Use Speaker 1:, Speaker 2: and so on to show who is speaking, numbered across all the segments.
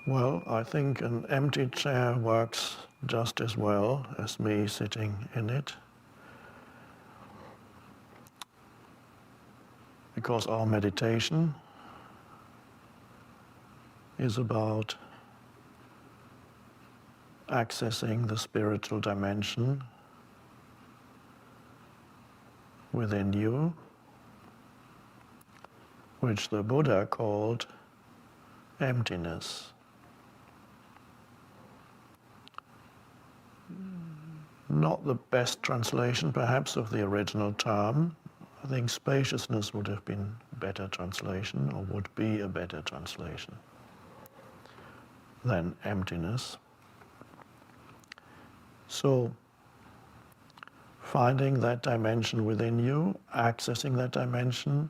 Speaker 1: Well, I think an empty chair works just as well as me sitting in it, because our meditation is about accessing the spiritual dimension within you, which the Buddha called emptiness. Not the best translation, perhaps, of the original term. I think spaciousness would have been a better translation, or would be a better translation than emptiness. So, finding that dimension within you, accessing that dimension,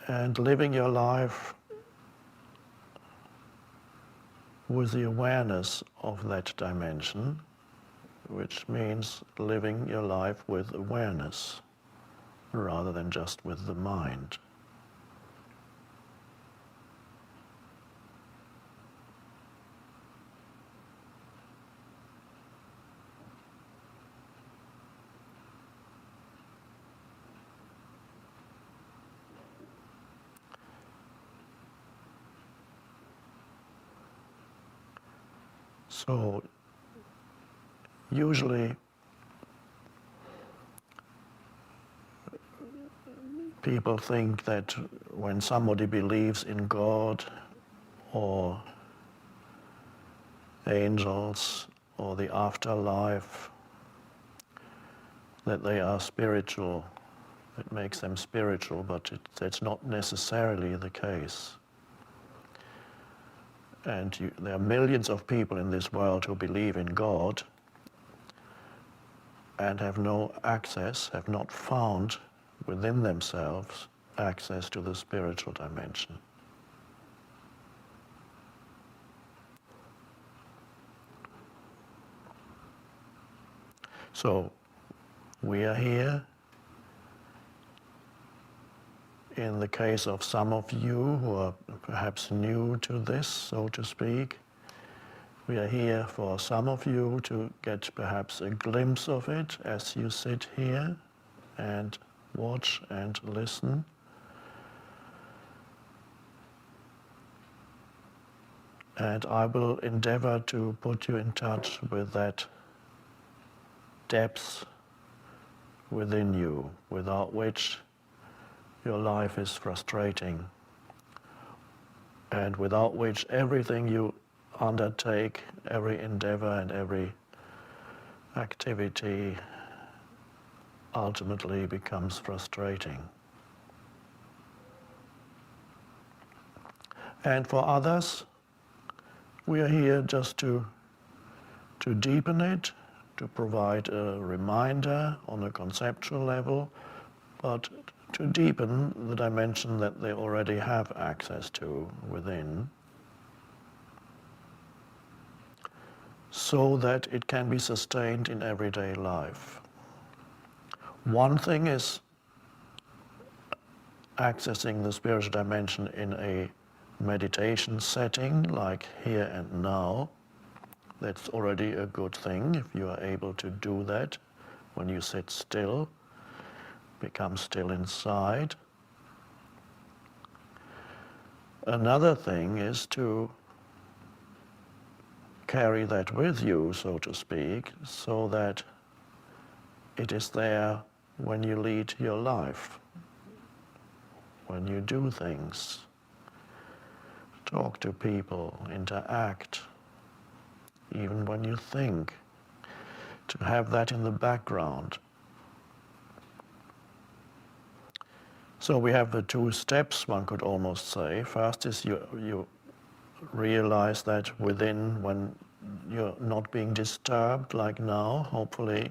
Speaker 1: and living your life with the awareness of that dimension, which means living your life with awareness rather than just with the mind. So, usually people think that when somebody believes in God or angels or the afterlife, that they are spiritual. It makes them spiritual, but that's not necessarily the case. And there are millions of people in this world who believe in God and have no access, have not found within themselves access to the spiritual dimension. So, we are here. In the case of some of you who are perhaps new to this, so to speak, we are here for some of you to get perhaps a glimpse of it as you sit here and watch and listen. And I will endeavor to put you in touch with that depth within you, without which your life is frustrating, and without which everything you undertake, every endeavor and every activity ultimately becomes frustrating. And for others, we are here just to deepen it, to provide a reminder on a conceptual level, but to deepen the dimension that they already have access to within, so that it can be sustained in everyday life. One thing is accessing the spiritual dimension in a meditation setting, like here and now. That's already a good thing if you are able to do that when you sit still. Become still inside. Another thing is to carry that with you, so to speak, so that it is there when you lead your life, when you do things, talk to people, interact, even when you think, to have that in the background. So we have the two steps, one could almost say. First is you realize that within, when you're not being disturbed like now, hopefully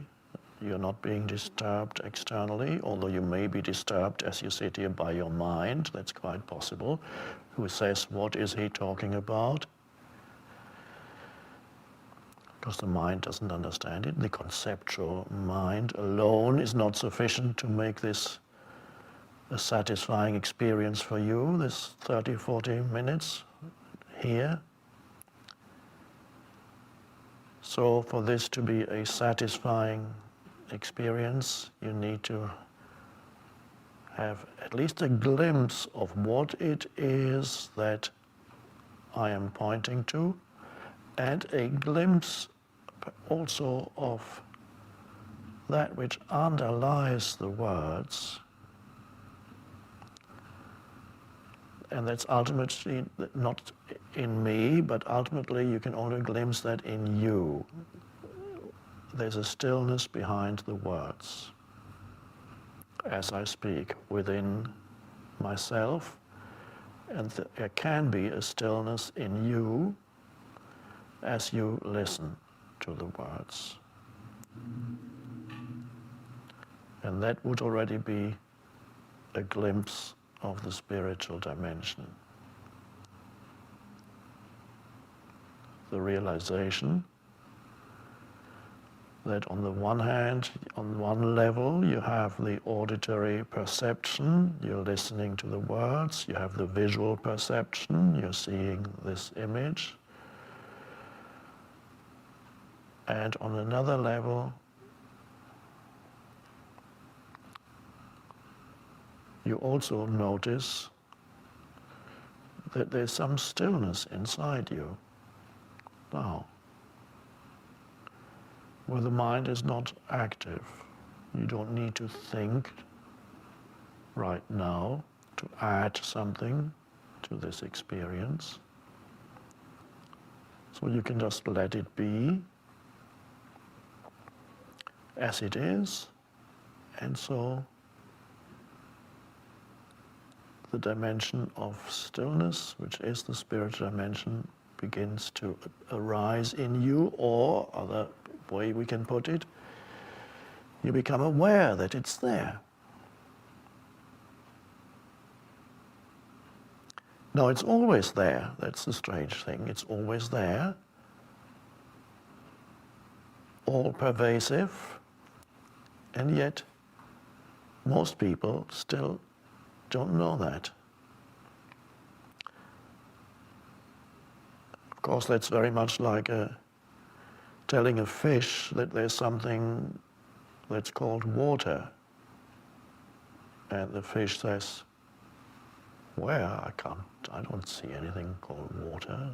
Speaker 1: you're not being disturbed externally, although you may be disturbed as you sit here by your mind, that's quite possible, who says, what is he talking about? Because the mind doesn't understand it. The conceptual mind alone is not sufficient to make this a satisfying experience for you, this 30, 40 minutes here. So for this to be a satisfying experience, you need to have at least a glimpse of what it is that I am pointing to, and a glimpse also of that which underlies the words. And that's ultimately not in me, but ultimately you can only glimpse that in you. There's a stillness behind the words as I speak within myself, and there can be a stillness in you as you listen to the words. And that would already be a glimpse of the spiritual dimension. The realization that on the one hand, on one level, you have the auditory perception, you're listening to the words, you have the visual perception, you're seeing this image. And on another level, you also notice that there's some stillness inside you now, where the mind is not active. You don't need to think right now to add something to this experience. So you can just let it be as it is, and so the dimension of stillness, which is the spiritual dimension, begins to arise in you, or other way we can put it, you become aware that it's there. No, it's always there. That's the strange thing. It's always there, all pervasive, and yet most people still don't know that. Of course, that's very much like telling a fish that there's something that's called water. And the fish says, where? I don't see anything called water.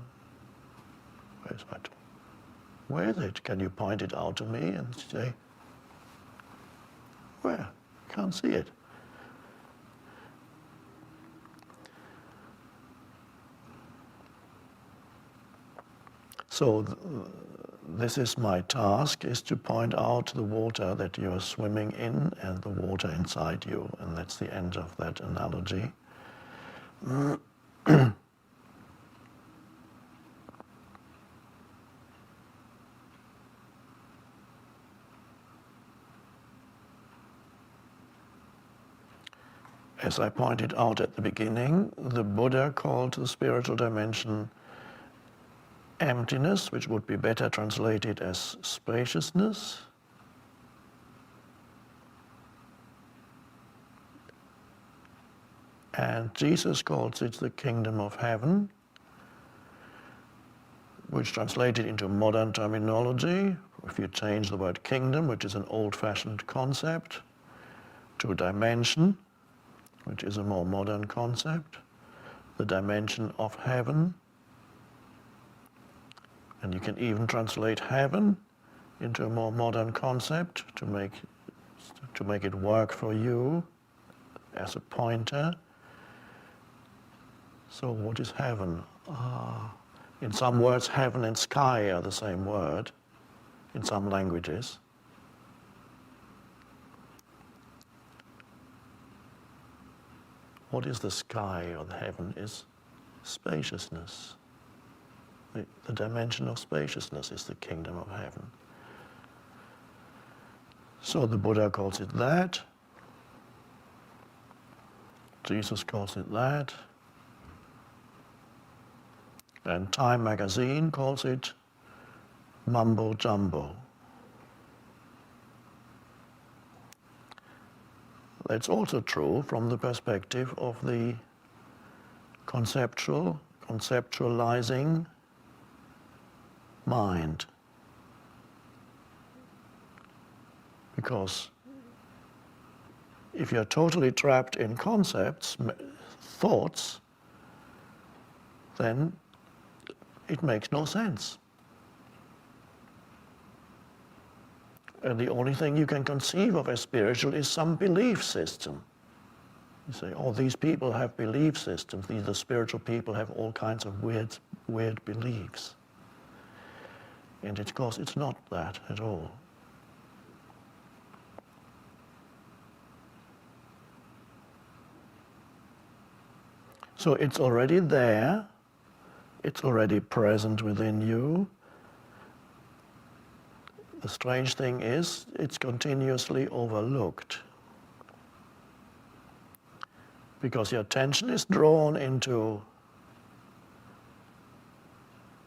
Speaker 1: Where's that? Where is it? Can you point it out to me and say, where? Can't see it. So this is my task, is to point out the water that you are swimming in and the water inside you, and that's the end of that analogy. As I pointed out at the beginning, the Buddha called the spiritual dimension emptiness, which would be better translated as spaciousness. And Jesus calls it the kingdom of heaven, which translated into modern terminology, if you change the word kingdom, which is an old-fashioned concept, to dimension, which is a more modern concept, the dimension of heaven. And you can even translate heaven into a more modern concept to make it work for you as a pointer. So what is heaven? In some words, heaven and sky are the same word, in some languages. What is the sky or the heaven is spaciousness. The dimension of spaciousness is the kingdom of heaven. So the Buddha calls it that. Jesus calls it that. And Time magazine calls it mumbo jumbo. That's also true from the perspective of the conceptualizing mind. Because if you're totally trapped in concepts, thoughts, then it makes no sense. And the only thing you can conceive of as spiritual is some belief system. You say, oh, these people have belief systems. These spiritual people have all kinds of weird beliefs. And of course, it's not that at all. So it's already there. It's already present within you. The strange thing is, it's continuously overlooked. Because your attention is drawn into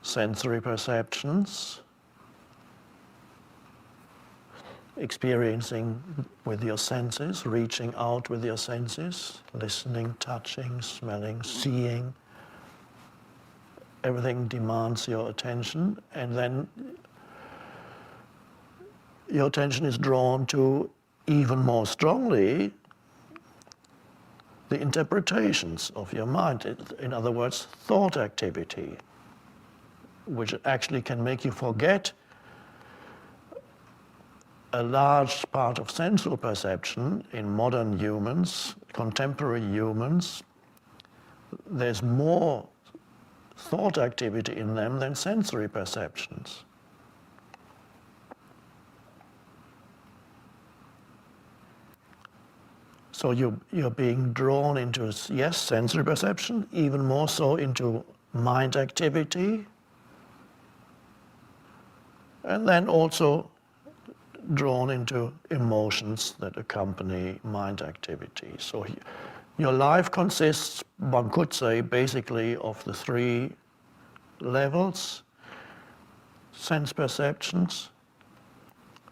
Speaker 1: sensory perceptions, experiencing with your senses, reaching out with your senses, listening, touching, smelling, seeing. Everything demands your attention, and then your attention is drawn to even more strongly the interpretations of your mind. In other words, thought activity, which actually can make you forget a large part of sensual perception in modern humans, contemporary humans. There's more thought activity in them than sensory perceptions. So you're being drawn into, yes, sensory perception, even more so into mind activity, and then also drawn into emotions that accompany mind activity. So your life consists, one could say, basically of the three levels: sense perceptions,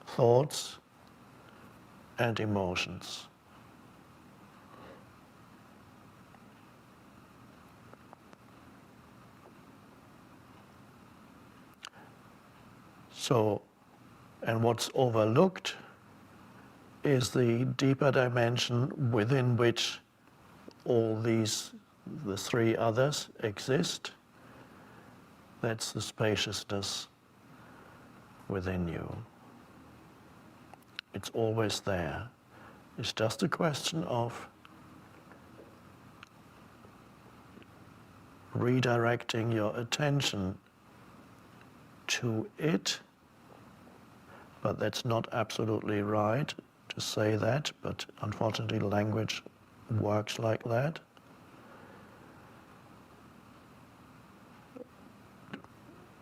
Speaker 1: thoughts, and emotions. So, and what's overlooked is the deeper dimension within which all these, the three others, exist. That's the spaciousness within you. It's always there. It's just a question of redirecting your attention to it. But that's not absolutely right to say that, but unfortunately language works like that.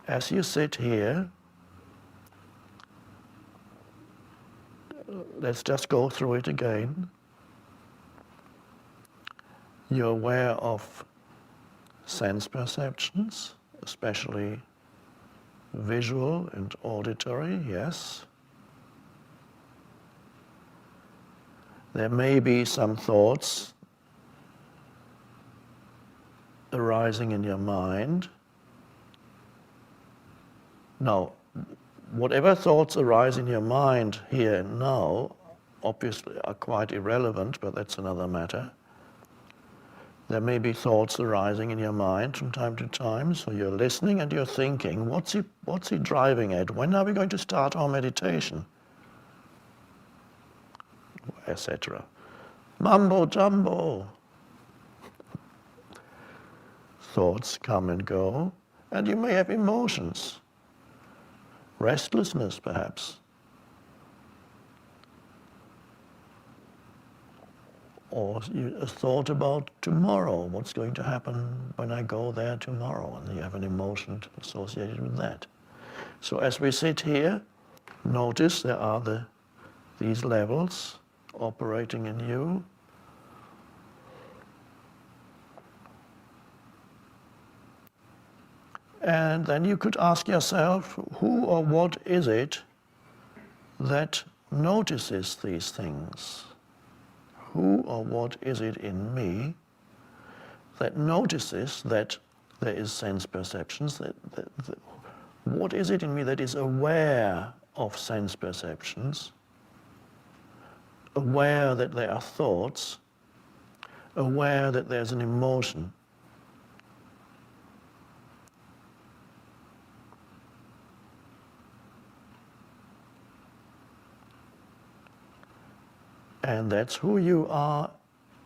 Speaker 1: As you sit here, let's just go through it again. You're aware of sense perceptions, especially visual and auditory, yes. There may be some thoughts arising in your mind. Now, whatever thoughts arise in your mind here and now, obviously are quite irrelevant, but that's another matter. There may be thoughts arising in your mind from time to time, so you're listening and you're thinking, what's he driving at? When are we going to start our meditation? Etc. Mumbo jumbo. Thoughts come and go, and you may have emotions. Restlessness, perhaps. Or a thought about tomorrow, what's going to happen when I go there tomorrow, and you have an emotion associated with that. So as we sit here, notice there are these levels operating in you. And then you could ask yourself, who or what is it that notices these things? who or what is it in me that notices that there is sense perceptions, what is it in me that is aware of sense perceptions, aware that there are thoughts, aware that there's an emotion. And that's who you are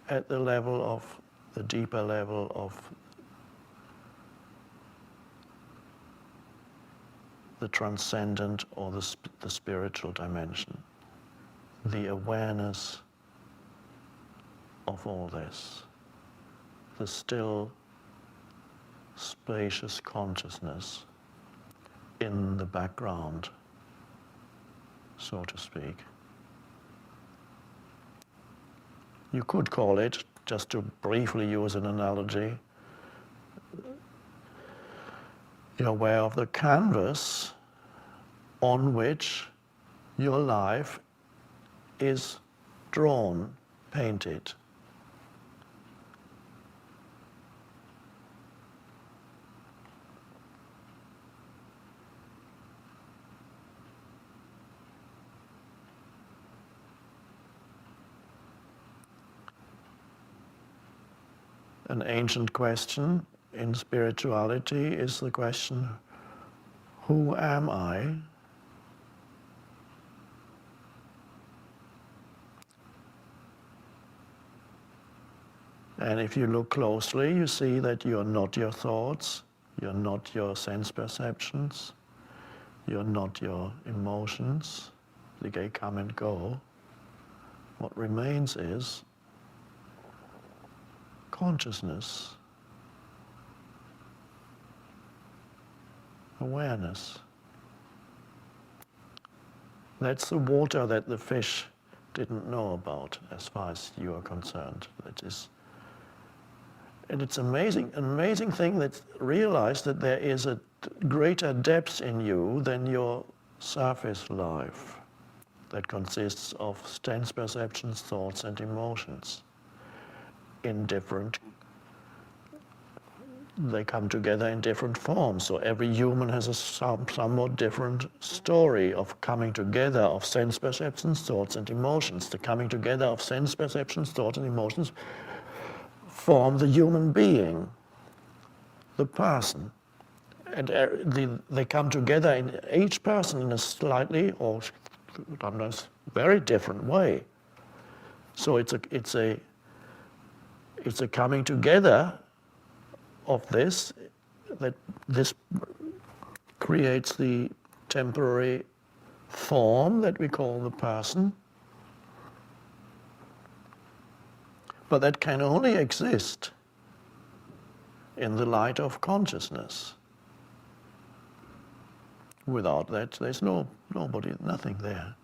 Speaker 1: at the level of, the deeper level of the transcendent or the spiritual dimension. The awareness of all this. The still, spacious consciousness in the background, so to speak. You could call it, just to briefly use an analogy, you're aware of the canvas on which your life is drawn, painted. An ancient question in spirituality is the question, who am I? And if you look closely, you see that you're not your thoughts, you're not your sense perceptions, you're not your emotions. They come and go. What remains is consciousness, awareness. That's the water that the fish didn't know about, as far as you are concerned. That is, and it's amazing thing that realize that there is a greater depth in you than your surface life that consists of sense perceptions, thoughts, and emotions. They come together in different forms. So every human has a somewhat different story of coming together of sense perceptions, thoughts, and emotions. The coming together of sense perceptions, thoughts, and emotions form the human being, the person. And they come together in each person in a slightly or sometimes very different way. So it's a coming together of this, that this creates the temporary form that we call the person. But that can only exist in the light of consciousness. Without that, there's nobody, nothing there.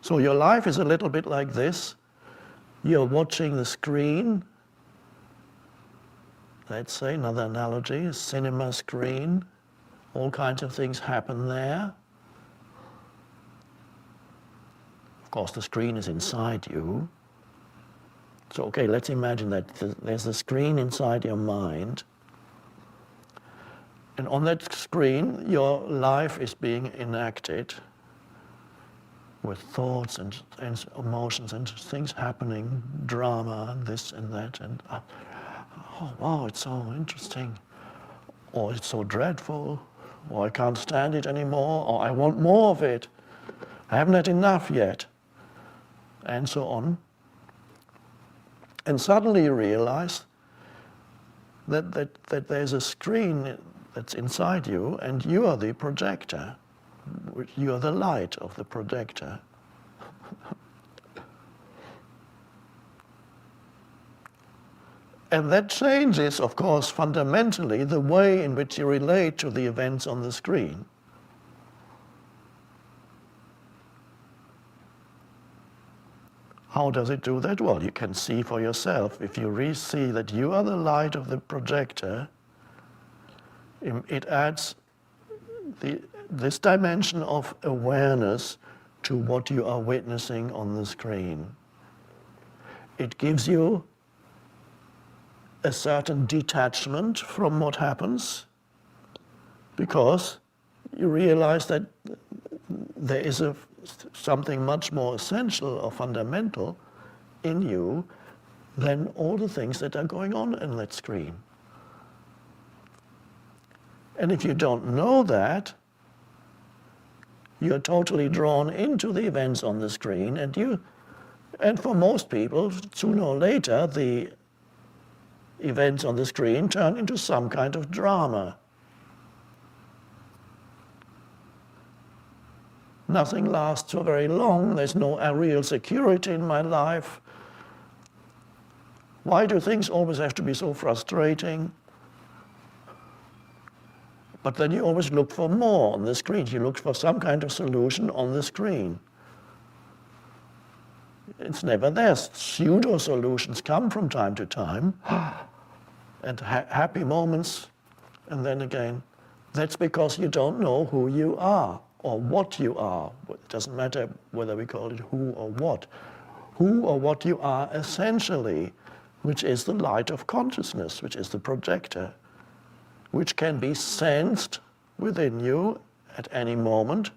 Speaker 1: So your life is a little bit like this. You're watching the screen. Let's say, another analogy, a cinema screen. All kinds of things happen there. Of course, the screen is inside you. So, okay, let's imagine that there's a screen inside your mind. And on that screen, your life is being enacted with thoughts and emotions and things happening, drama and this and that, and oh wow, it's so interesting, or it's so dreadful, or I can't stand it anymore, or I want more of it, I haven't had enough yet, and so on. And suddenly you realize that there's a screen that's inside you, and you are the projector. You are the light of the projector. And that changes, of course, fundamentally the way in which you relate to the events on the screen. How does it do that? Well, you can see for yourself. If you see that you are the light of the projector, it adds this dimension of awareness to what you are witnessing on the screen. It gives you a certain detachment from what happens, because you realize that there is something much more essential or fundamental in you than all the things that are going on in that screen. And if you don't know that, you're totally drawn into the events on the screen, and for most people, sooner or later, the events on the screen turn into some kind of drama. Nothing lasts for very long. There's no real security in my life. Why do things always have to be so frustrating? But then you always look for more on the screen. You look for some kind of solution on the screen. It's never there. Pseudo-solutions come from time to time, and happy moments, and then again. That's because you don't know who you are or what you are. It doesn't matter whether we call it who or what. Who or what you are essentially, which is the light of consciousness, which is the projector, which can be sensed within you at any moment,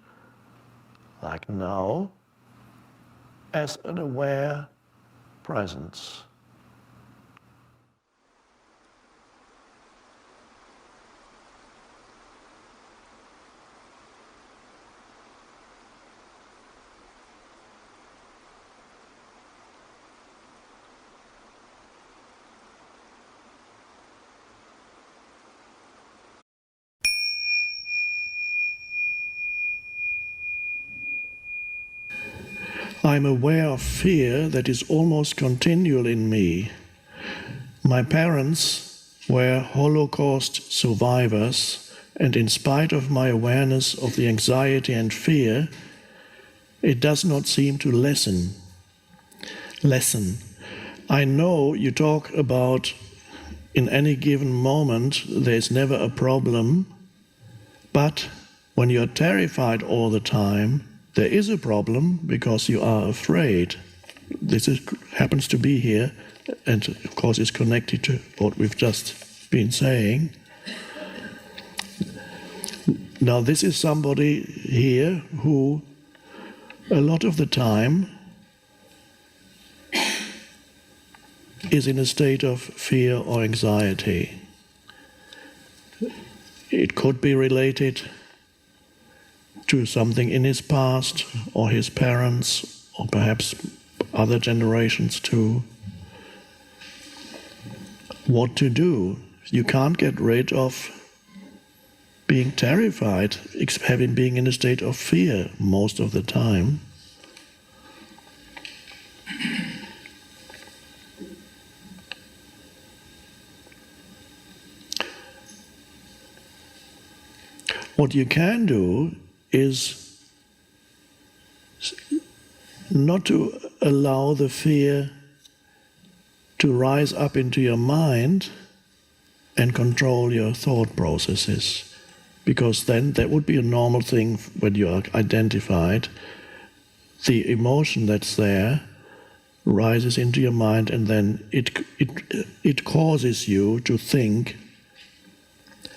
Speaker 1: like now, as an aware presence. I'm aware of fear that is almost continual in me. My parents were Holocaust survivors, and in spite of my awareness of the anxiety and fear, it does not seem to lessen. I know you talk about in any given moment there's never a problem, but when you're terrified all the time, there is a problem because you are afraid. This happens to be here, and of course is connected to what we've just been saying. Now this is somebody here who a lot of the time is in a state of fear or anxiety. It could be related to something in his past, or his parents, or perhaps other generations too. What to do? You can't get rid of being terrified, being in a state of fear most of the time. What you can do is not to allow the fear to rise up into your mind and control your thought processes, because then that would be a normal thing when you are identified. The emotion that's there rises into your mind, and then it causes you to think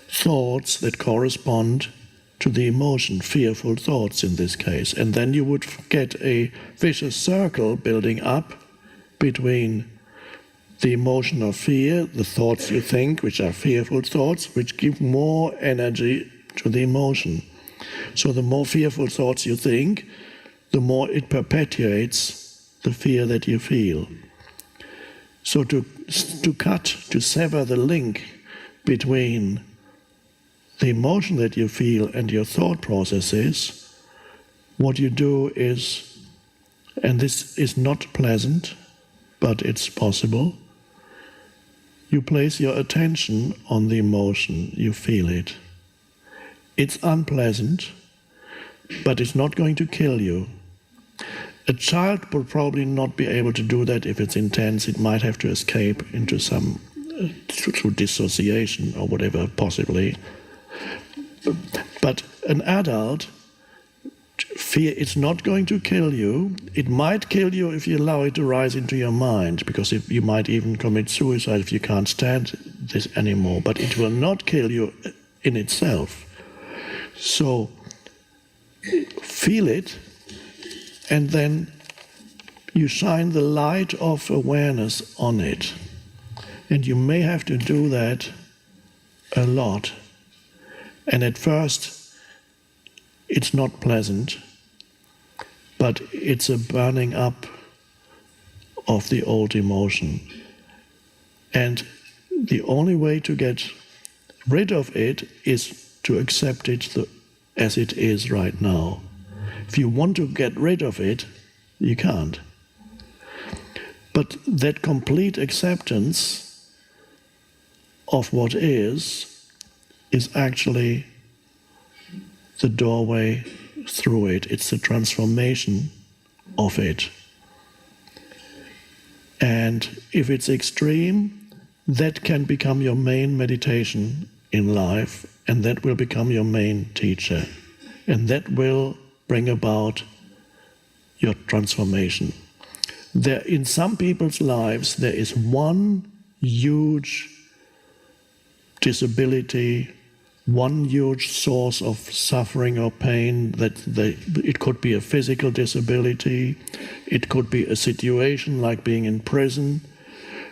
Speaker 1: thoughts that correspond to the emotion, fearful thoughts in this case. And then you would get a vicious circle building up between the emotion of fear, the thoughts you think, which are fearful thoughts, which give more energy to the emotion. So the more fearful thoughts you think, the more it perpetuates the fear that you feel. So to sever the link between the emotion that you feel and your thought processes, what you do is, and this is not pleasant, but it's possible, you place your attention on the emotion, you feel it. It's unpleasant, but it's not going to kill you. A child will probably not be able to do that if it's intense. It might have to escape into some, through dissociation or whatever, possibly. But an adult, fear, it's not going to kill you. It might kill you if you allow it to rise into your mind, because you might even commit suicide if you can't stand this anymore. But it will not kill you in itself. So feel it, and then you shine the light of awareness on it. And you may have to do that a lot. And at first, it's not pleasant, but it's a burning up of the old emotion. And the only way to get rid of it is to accept it as it is right now. If you want to get rid of it, you can't. But that complete acceptance of what is actually the doorway through it. It's the transformation of it. And if it's extreme, that can become your main meditation in life, and that will become your main teacher. And that will bring about your transformation. In some people's lives, there is one huge disability, one huge source of suffering or pain. It could be a physical disability, it could be a situation like being in prison,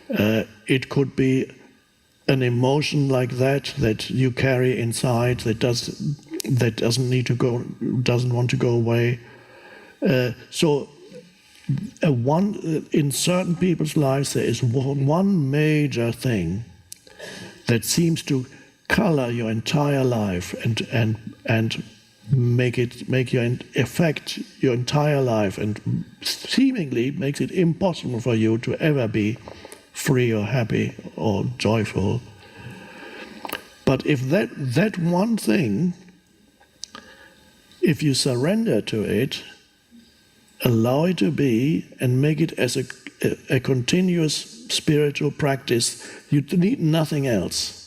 Speaker 1: it could be an emotion like that you carry inside that doesn't want to go away. In certain people's lives, there is one major thing that seems to color your entire life and affect your entire life, and seemingly makes it impossible for you to ever be free or happy or joyful. But if that one thing, if you surrender to it, allow it to be, and make it as a continuous spiritual practice, you need nothing else.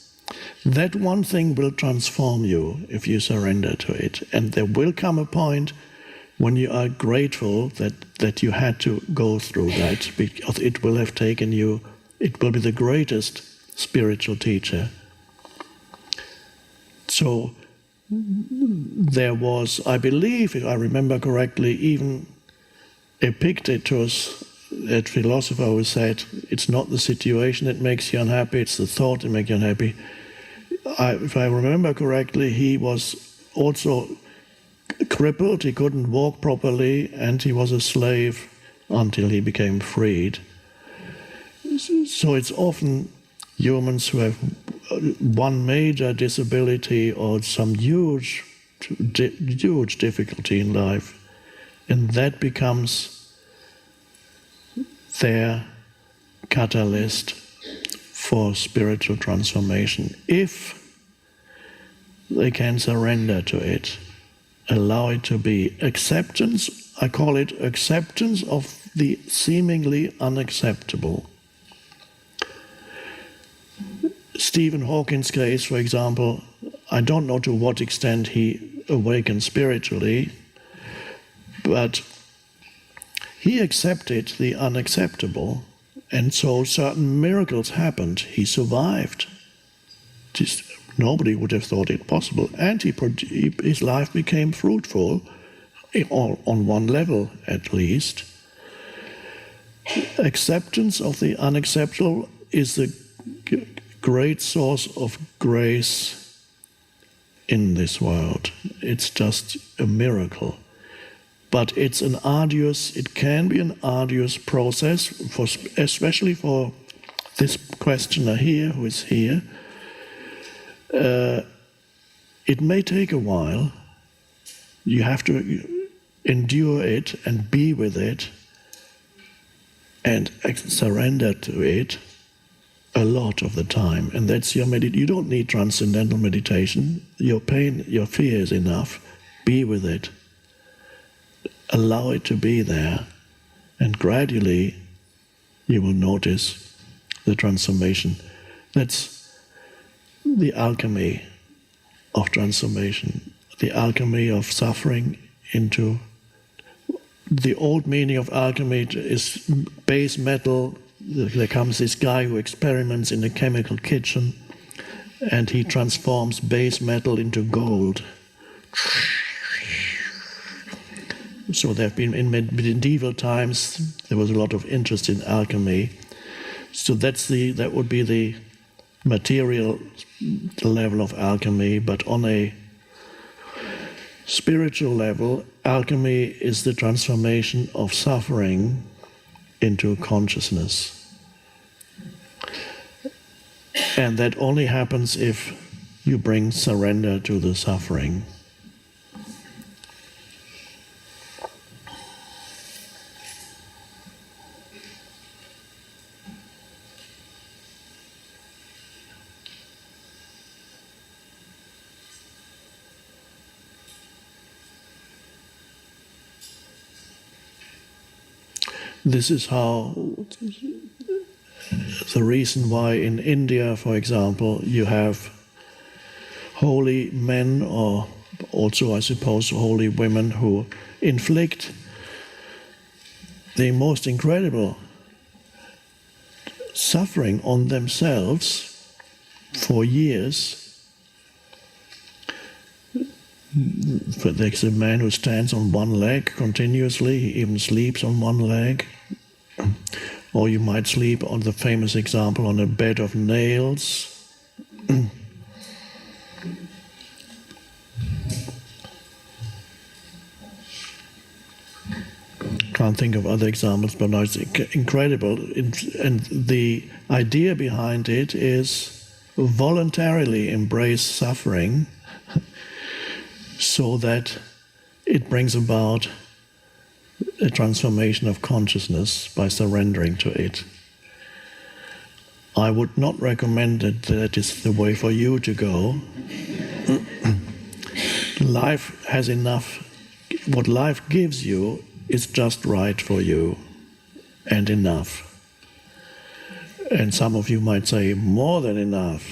Speaker 1: That one thing will transform you if you surrender to it. And there will come a point when you are grateful that you had to go through that, because it will have taken you, it will be the greatest spiritual teacher. So there was, I believe, if I remember correctly, even Epictetus, that philosopher, who said, it's not the situation that makes you unhappy, it's the thought that makes you unhappy. If I remember correctly, he was also crippled, he couldn't walk properly, and he was a slave until he became freed. So it's often humans who have one major disability or some huge difficulty in life, and that becomes their catalyst for spiritual transformation. If they can surrender to it, allow it to be. Acceptance, I call it acceptance of the seemingly unacceptable. Stephen Hawking's case, for example, I don't know to what extent he awakened spiritually, but he accepted the unacceptable, and so certain miracles happened. He survived. Nobody would have thought it possible. And his life became fruitful, on one level at least. Acceptance of the unacceptable is the great source of grace in this world. It's just a miracle. But it can be an arduous process, especially for this questioner here, who is here. It may take a while. You have to endure it and be with it and surrender to it a lot of the time. And that's your meditation. You don't need transcendental meditation. Your pain, your fear is enough. Be with it. Allow it to be there, and gradually you will notice the transformation. That's the alchemy of transformation. the alchemy of suffering into... The old meaning of alchemy is base metal. There comes this guy who experiments in a chemical kitchen and he transforms base metal into gold. So there have been, in medieval times, there was a lot of interest in alchemy. So that would be the material level of alchemy, but on a spiritual level, alchemy is the transformation of suffering into consciousness. And that only happens if you bring surrender to the suffering. This is how, the reason why in India, for example, you have holy men, or also, I suppose, holy women who inflict the most incredible suffering on themselves for years. There's a man who stands on one leg continuously, he even sleeps on one leg. Or you might sleep, on the famous example, on a bed of nails. Can't think of other examples, but no, it's incredible. And the idea behind it is voluntarily embrace suffering so that it brings about a transformation of consciousness by surrendering to it. I would not recommend that is the way for you to go. Life has enough. What life gives you is just right for you and enough. And some of you might say, more than enough.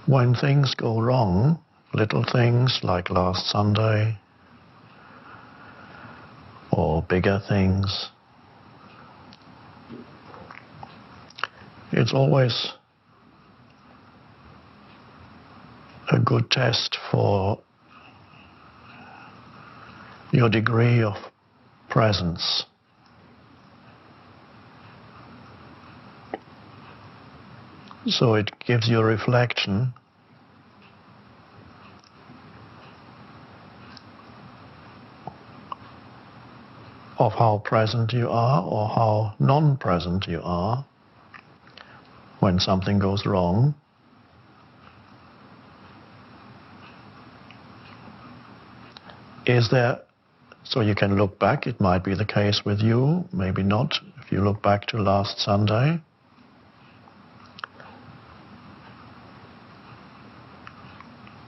Speaker 1: When things go wrong, little things like last Sunday, or bigger things, it's always a good test for your degree of presence. So it gives you a reflection of how present you are or how non-present you are when something goes wrong. So you can look back, it might be the case with you, maybe not. If you look back to last Sunday,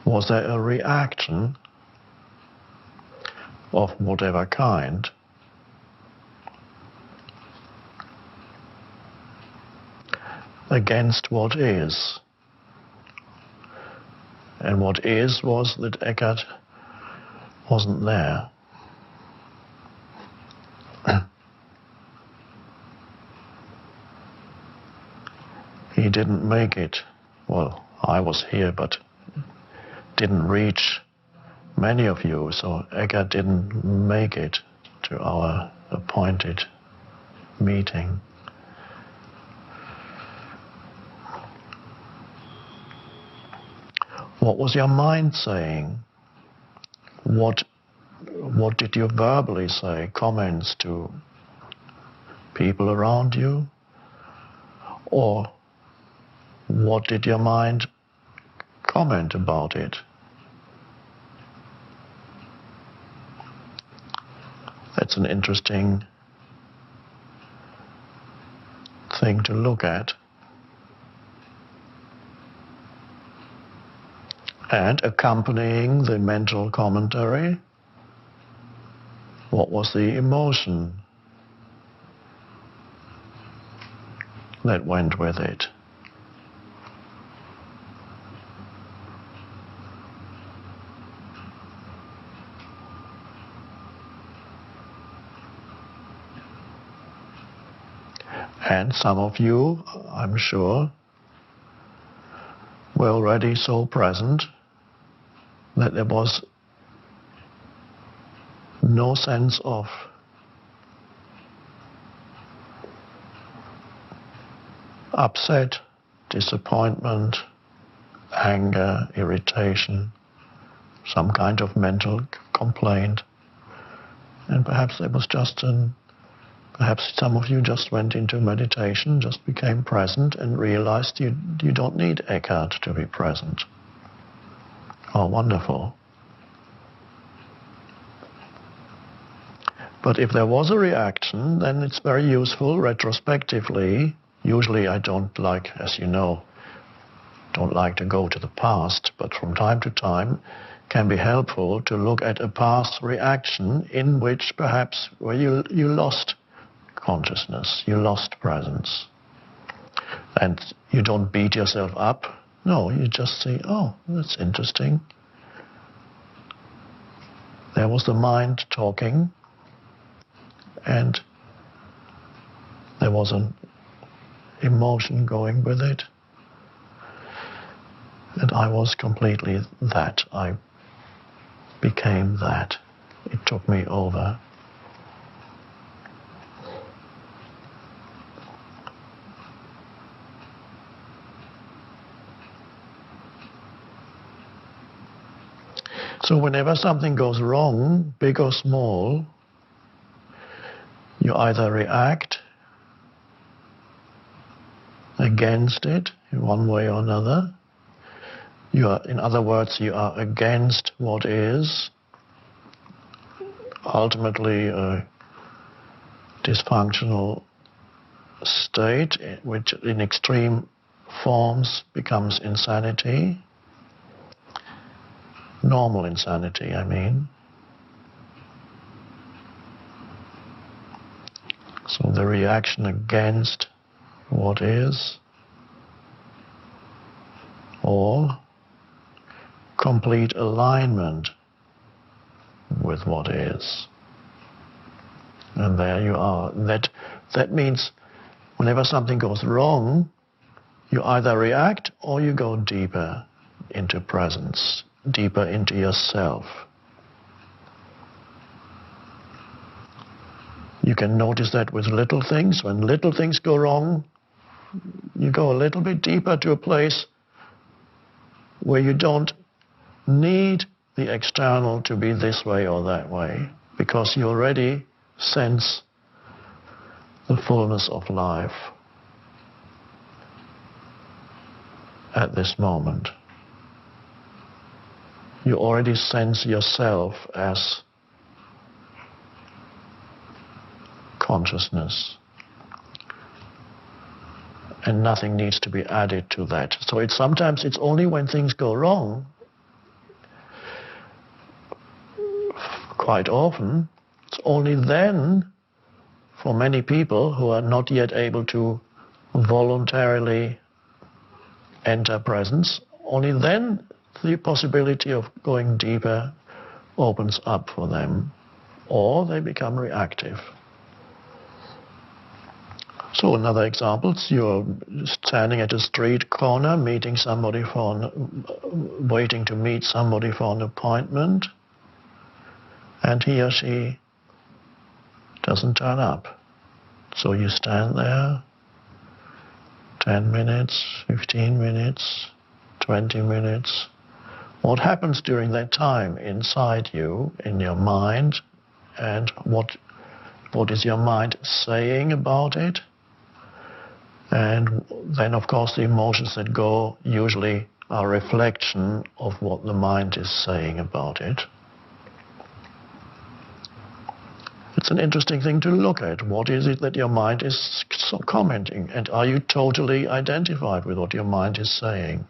Speaker 1: was there a reaction of whatever kind against what is? And what is was that Eckhart wasn't there. he didn't make it. Well, I was here, but didn't reach many of you, so Eckhart didn't make it to our appointed meeting. What was your mind saying? What did you verbally say? Comments to people around you? Or what did your mind comment about it? That's an interesting thing to look at. And accompanying the mental commentary, what was the emotion that went with it? And some of you, I'm sure, were already so present that there was no sense of upset, disappointment, anger, irritation, some kind of mental complaint. And perhaps there was just perhaps some of you just went into meditation, just became present and realized you don't need Eckhart to be present. Oh, wonderful. But if there was a reaction, then it's very useful retrospectively. Usually I don't like, as you know, don't like to go to the past, but from time to time can be helpful to look at a past reaction in which perhaps where you lost consciousness, you lost presence. And you don't beat yourself up. No, you just say, oh, that's interesting. There was the mind talking, and there was an emotion going with it. And I was completely that. I became that. It took me over. So whenever something goes wrong, big or small, you either react against it in one way or another. In other words, you are against what is, ultimately a dysfunctional state, which in extreme forms becomes insanity. Normal insanity, I mean. So the reaction against what is, or complete alignment with what is. And there you are. That means whenever something goes wrong, you either react or you go deeper into presence, deeper into yourself. You can notice that with little things. When little things go wrong, you go a little bit deeper to a place where you don't need the external to be this way or that way, because you already sense the fullness of life at this moment. You already sense yourself as consciousness, and nothing needs to be added to that. So sometimes it's only when things go wrong, quite often, it's only then, for many people who are not yet able to voluntarily enter presence, only then the possibility of going deeper opens up for them, or they become reactive. So another example, you're standing at a street corner, meeting somebody waiting to meet somebody for an appointment, and he or she doesn't turn up. So you stand there, 10 minutes, 15 minutes, 20 minutes. What happens during that time inside you, in your mind, and what is your mind saying about it? And then, of course, the emotions that go usually are a reflection of what the mind is saying about it. It's an interesting thing to look at. What is it that your mind is commenting? And are you totally identified with what your mind is saying?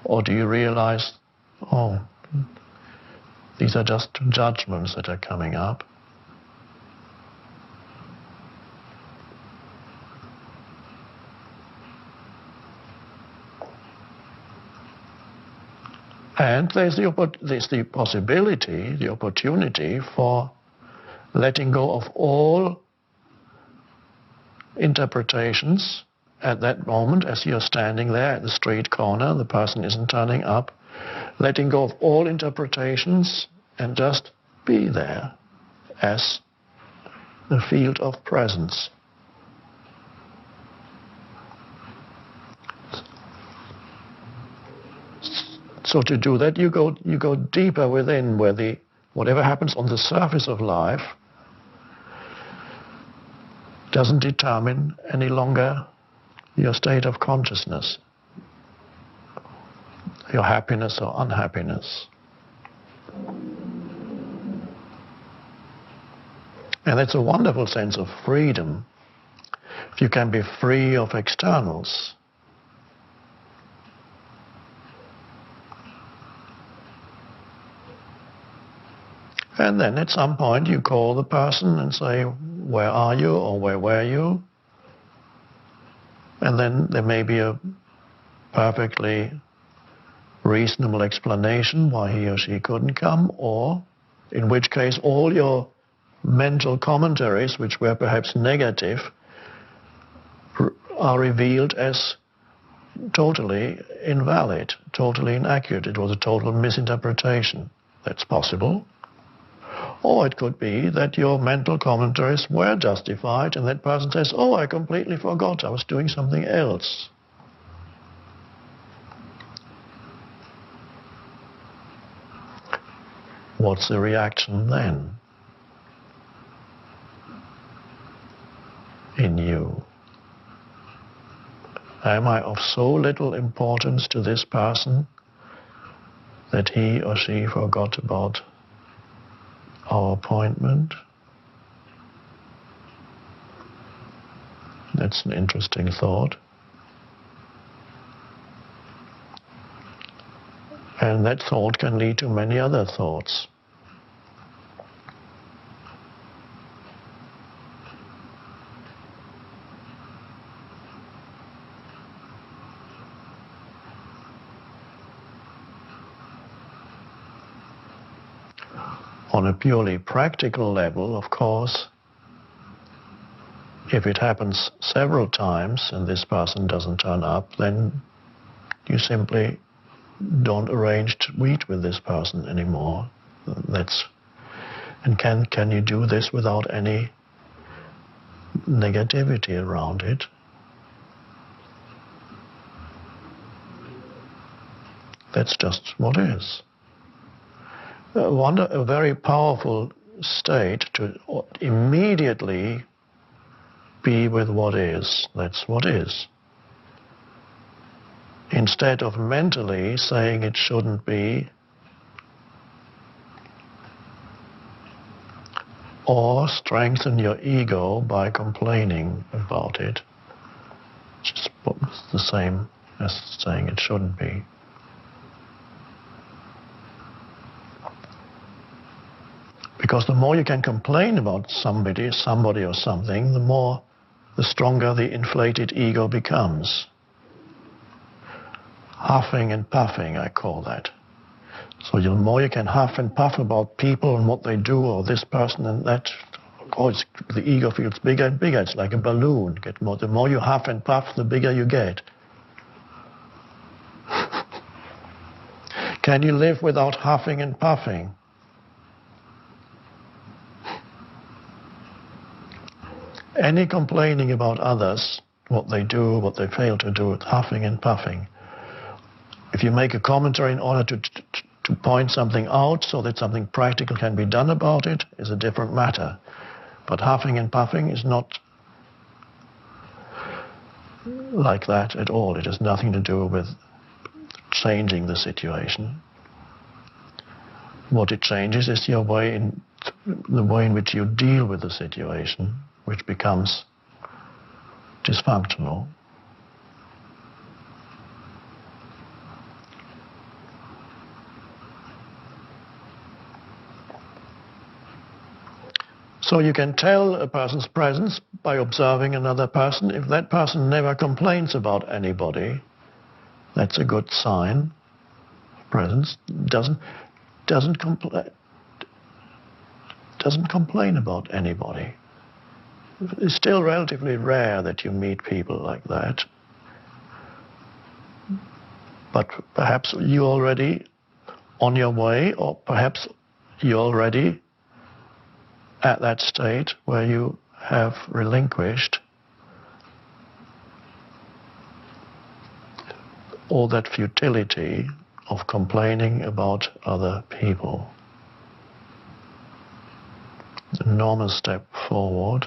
Speaker 1: Or do you realize, oh, these are just judgments that are coming up? And there's the possibility, the opportunity for letting go of all interpretations at that moment as you're standing there at the street corner, the person isn't turning up, letting go of all interpretations and just be there as the field of presence. So to do that, you go deeper within, where whatever happens on the surface of life doesn't determine any longer your state of consciousness, your happiness or unhappiness. And it's a wonderful sense of freedom, if you can be free of externals. And then at some point you call the person and say, where are you, or where were you? And then there may be a perfectly reasonable explanation why he or she couldn't come, or in which case all your mental commentaries, which were perhaps negative, are revealed as totally invalid, totally inaccurate. It was a total misinterpretation. That's possible. Or it could be that your mental commentaries were justified and that person says, oh, I completely forgot, I was doing something else. What's the reaction then in you? Am I of so little importance to this person that he or she forgot about our appointment? That's an interesting thought. And that thought can lead to many other thoughts. On a purely practical level, of course, if it happens several times and this person doesn't turn up, then you simply don't arrange to meet with this person anymore. And can you do this without any negativity around it? That's just what is. A very powerful state to immediately be with what is. That's what is. Instead of mentally saying it shouldn't be, or strengthen your ego by complaining about it. It's the same as saying it shouldn't be. Because the more you can complain about somebody or something, the stronger the inflated ego becomes. Huffing and puffing, I call that. So the more you can huff and puff about people and what they do, or this person and that, the ego feels bigger and bigger. It's like a balloon. The more you huff and puff, the bigger you get. Can you live without huffing and puffing? Any complaining about others, what they do, what they fail to do, with huffing and puffing. If you make a commentary in order to point something out so that something practical can be done about it, is a different matter. But huffing and puffing is not like that at all. It has nothing to do with changing the situation. What it changes is the way in which you deal with the situation, which becomes dysfunctional. So you can tell a person's presence by observing another person. If that person never complains about anybody, that's a good sign. Presence doesn't complain about anybody. It's still relatively rare that you meet people like that. But perhaps you're already on your way, or perhaps you're already at that state where you have relinquished all that futility of complaining about other people. An enormous step forward.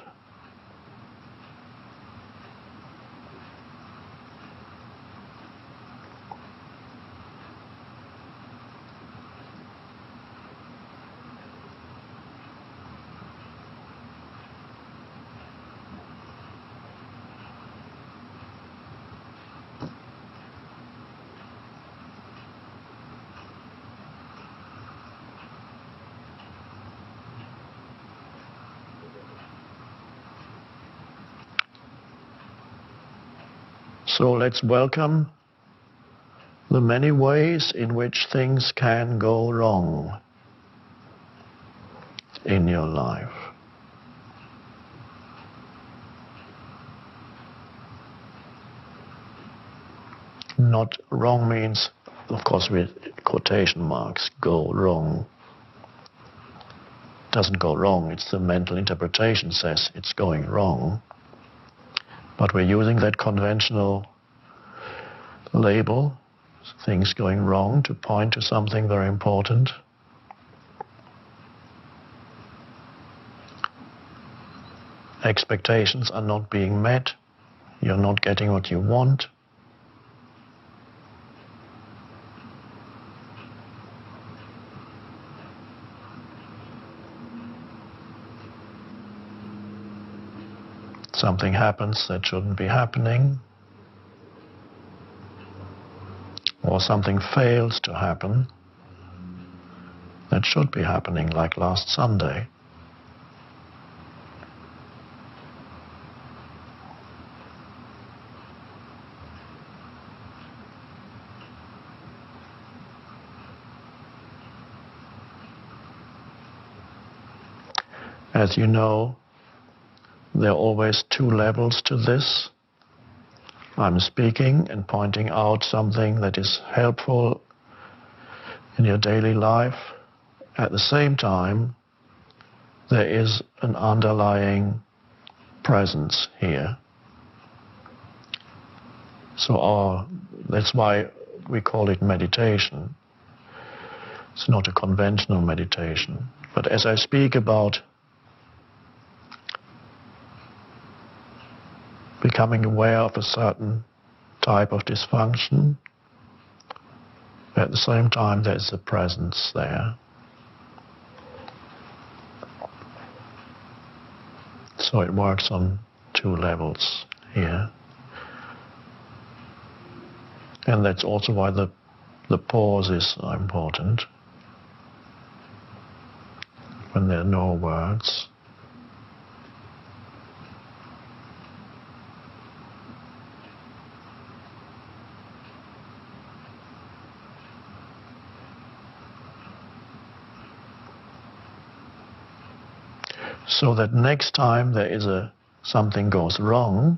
Speaker 1: So let's welcome the many ways in which things can go wrong in your life. Not wrong means, of course, with quotation marks, go wrong. Doesn't go wrong, it's the mental interpretation says it's going wrong. But we're using that conventional label, things going wrong, to point to something very important. Expectations are not being met. You're not getting what you want. Something happens that shouldn't be happening. Or something fails to happen that should be happening, like last Sunday. As you know, there are always two levels to this. I'm speaking and pointing out something that is helpful in your daily life. At the same time, there is an underlying presence here. So that's why we call it meditation. It's not a conventional meditation. But as I speak about becoming aware of a certain type of dysfunction, at the same time there's a presence there. So it works on two levels here. And that's also why the pauses are important. When there are no words. so that next time there is something goes wrong,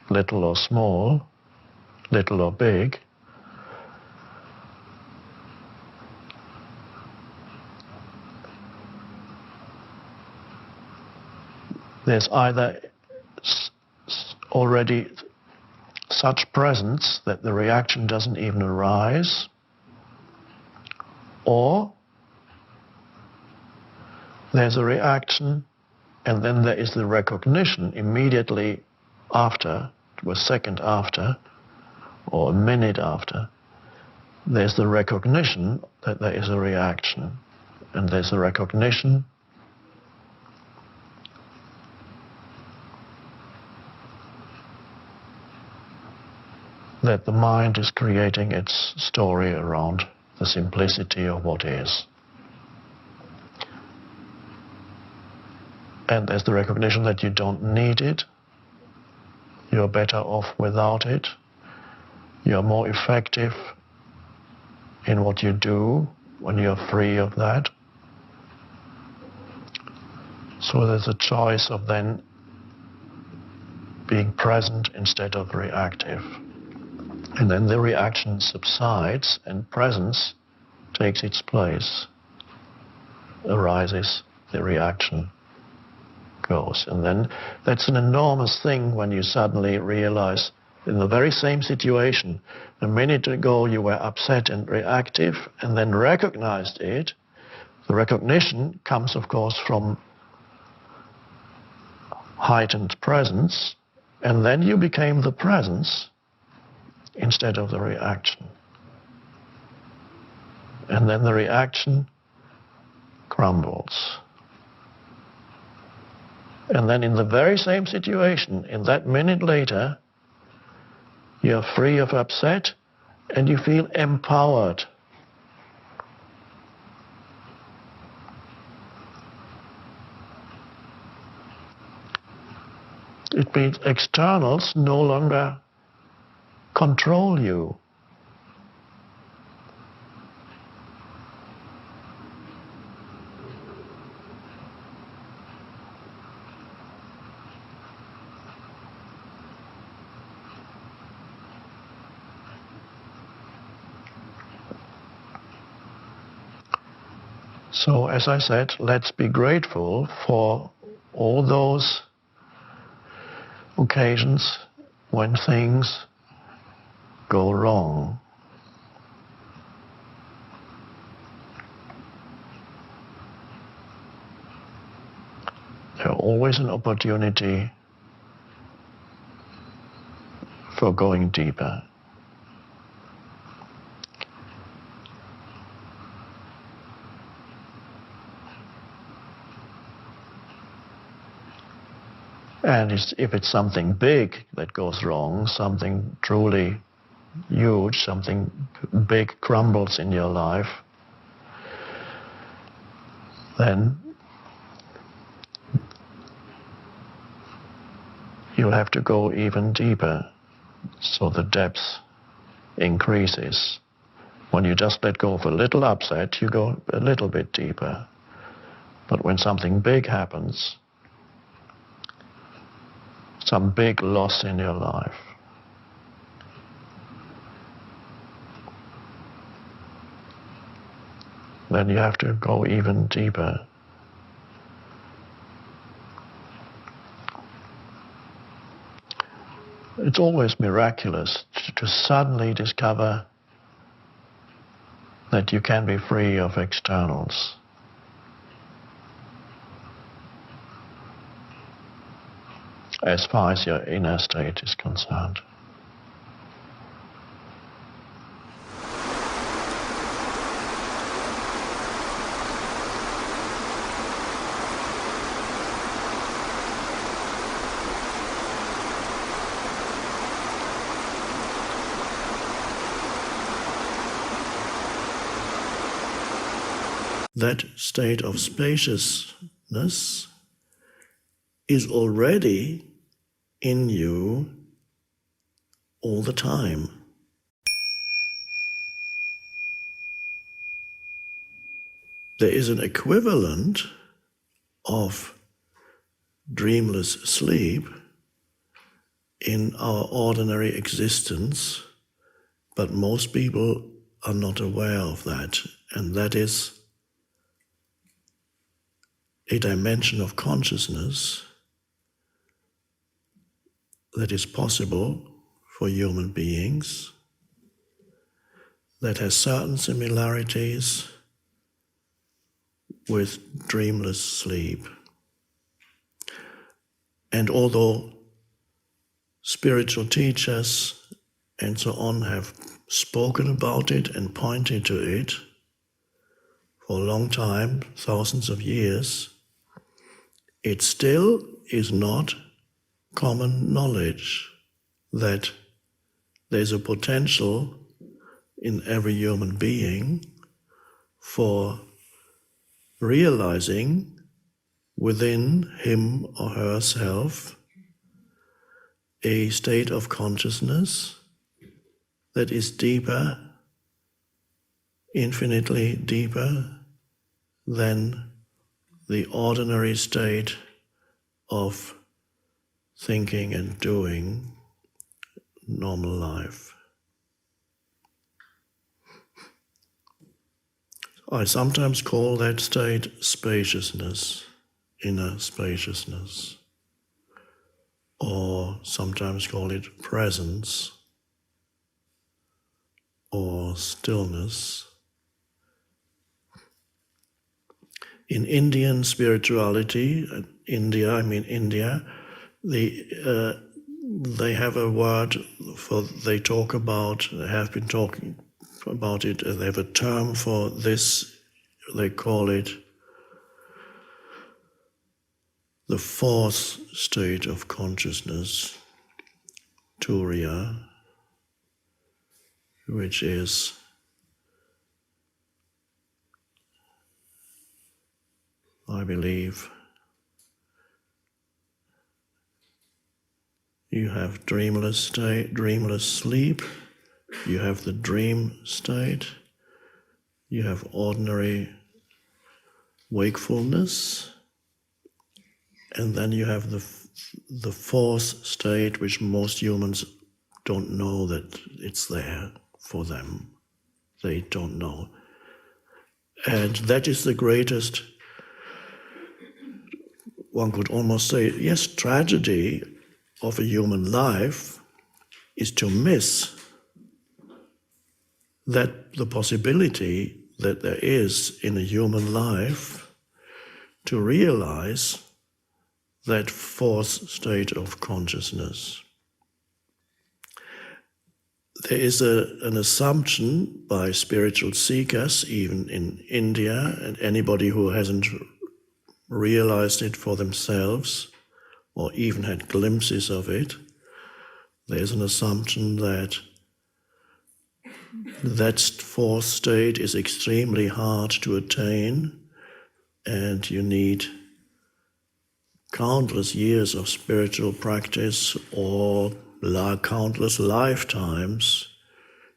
Speaker 1: little or small, little or big, there's either already such presence that the reaction doesn't even arise, or there's a reaction and then there is the recognition immediately after, a second after, or a minute after, there's the recognition that there is a reaction, and there's a recognition that the mind is creating its story around the simplicity of what is. And there's the recognition that you don't need it, you're better off without it, you're more effective in what you do when you're free of that. So there's a choice of then being present instead of reactive. And then the reaction subsides and presence takes its place, arises, the reaction goes. And then that's an enormous thing when you suddenly realize in the very same situation, a minute ago you were upset and reactive and then recognized it. The recognition comes, of course, from heightened presence, and then you became the presence instead of the reaction. And then the reaction crumbles. And then in the very same situation, in that minute later, you're free of upset and you feel empowered. It means externals no longer control you. So, as I said, let's be grateful for all those occasions when things go wrong. There's always an opportunity for going deeper. And if it's something big that goes wrong, something truly huge, something big crumbles in your life, then you'll have to go even deeper, so the depth increases. When you just let go of a little upset, you go a little bit deeper. But when something big happens, some big loss in your life, then you have to go even deeper. It's always miraculous to suddenly discover that you can be free of externals. As far as your inner state is concerned. That state of spaciousness is already in you all the time. There is an equivalent of dreamless sleep in our ordinary existence, but most people are not aware of that, and that is a dimension of consciousness that is possible for human beings, that has certain similarities with dreamless sleep. And although spiritual teachers and so on have spoken about it and pointed to it for a long time, thousands of years, it still is not common knowledge that there's a potential in every human being for realizing within him or herself a state of consciousness that is deeper, infinitely deeper than the ordinary state of thinking and doing normal life. I sometimes call that state spaciousness, inner spaciousness, or sometimes call it presence or stillness. In Indian spirituality, India, they have a word for, they have been talking about it, they have a term for this, they call it the fourth state of consciousness, Turiya, which is I believe you have dreamless state, dreamless sleep, you have the dream state, you have ordinary wakefulness, and then you have the fourth state, which most humans don't know that it's there for them. They don't know. And that is the greatest, one could almost say, yes, tragedy of a human life is to miss that the possibility that there is in a human life to realize that fourth state of consciousness. There is an assumption by spiritual seekers, even in India, and anybody who hasn't realized it for themselves or even had glimpses of it, there's an assumption that that fourth state is extremely hard to attain, and you need countless years of spiritual practice or countless lifetimes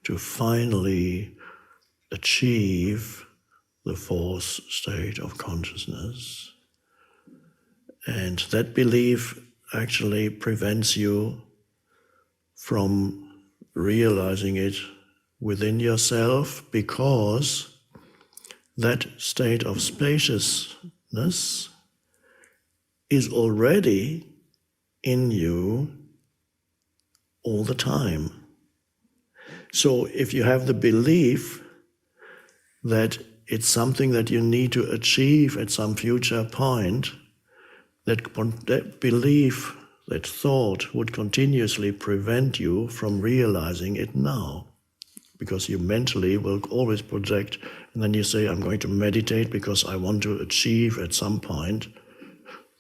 Speaker 1: to finally achieve the fourth state of consciousness. And that belief actually prevents you from realizing it within yourself, because that state of spaciousness is already in you all the time. So if you have the belief that it's something that you need to achieve at some future point, that belief, that thought would continuously prevent you from realizing it now. Because you mentally will always project, and then you say, I'm going to meditate because I want to achieve at some point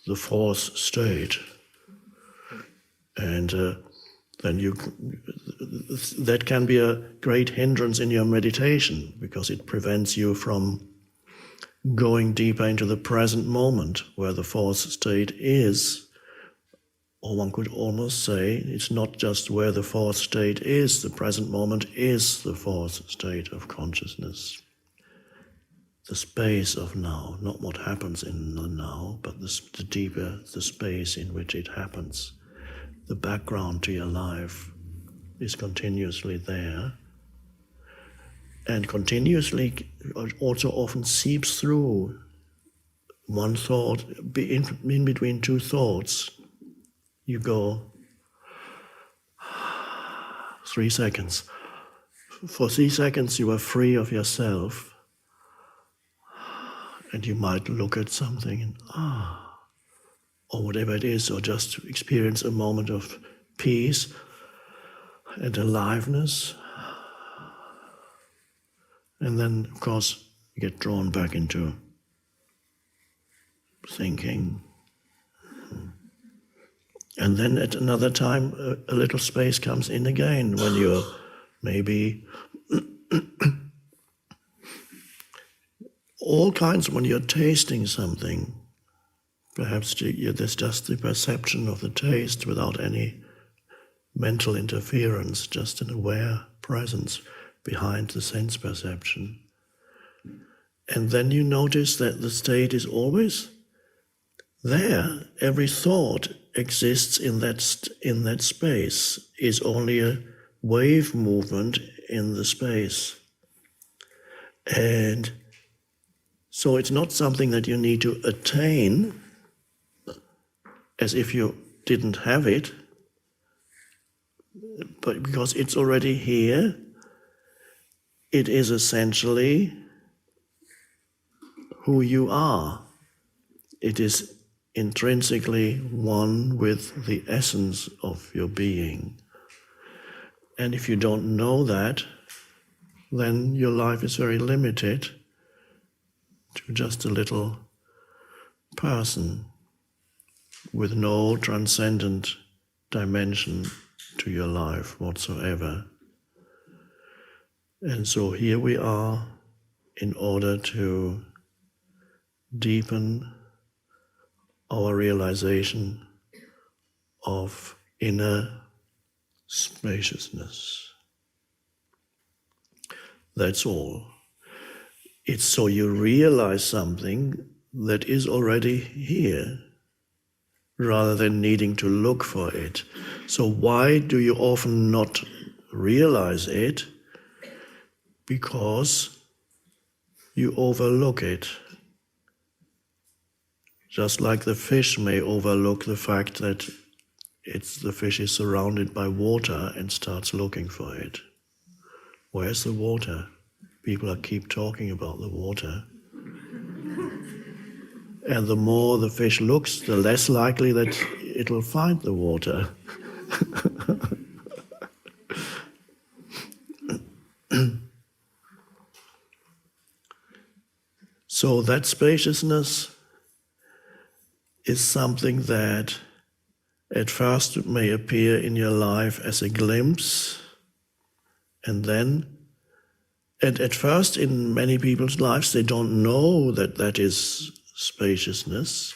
Speaker 1: the fourth state. And then that can be a great hindrance in your meditation, because it prevents you from going deeper into the present moment where the fourth state is. Or one could almost say it's not just where the fourth state is, the present moment is the fourth state of consciousness. the space of now, not what happens in the now, but the deeper the space in which it happens. The background to your life is continuously there, and continuously also often seeps through one thought, in between two thoughts. You go 3 seconds. For 3 seconds you are free of yourself, and you might look at something and or whatever it is, or just experience a moment of peace and aliveness. And then, of course, you get drawn back into thinking. And then at another time, a little space comes in again when you're maybe all kinds, when you're tasting something. Perhaps there's just the perception of the taste without any mental interference, just an aware presence behind the sense perception. And then you notice that the state is always there. Every thought exists in that space, is only a wave movement in the space. And so it's not something that you need to attain as if you didn't have it, but because it's already here, it is essentially who you are. It is intrinsically one with the essence of your being. And if you don't know that, then your life is very limited to just a little person with no transcendent dimension to your life whatsoever. And so here we are in order to deepen our realization of inner spaciousness. That's all. It's so you realize something that is already here, rather than needing to look for it. So why do you often not realize it? Because you overlook it. Just like the fish may overlook the fact that the fish is surrounded by water and starts looking for it. Where's the water? People keep talking about the water. And the more the fish looks, the less likely that it'll find the water. So that spaciousness is something that at first may appear in your life as a glimpse, and at first in many people's lives they don't know that that is spaciousness.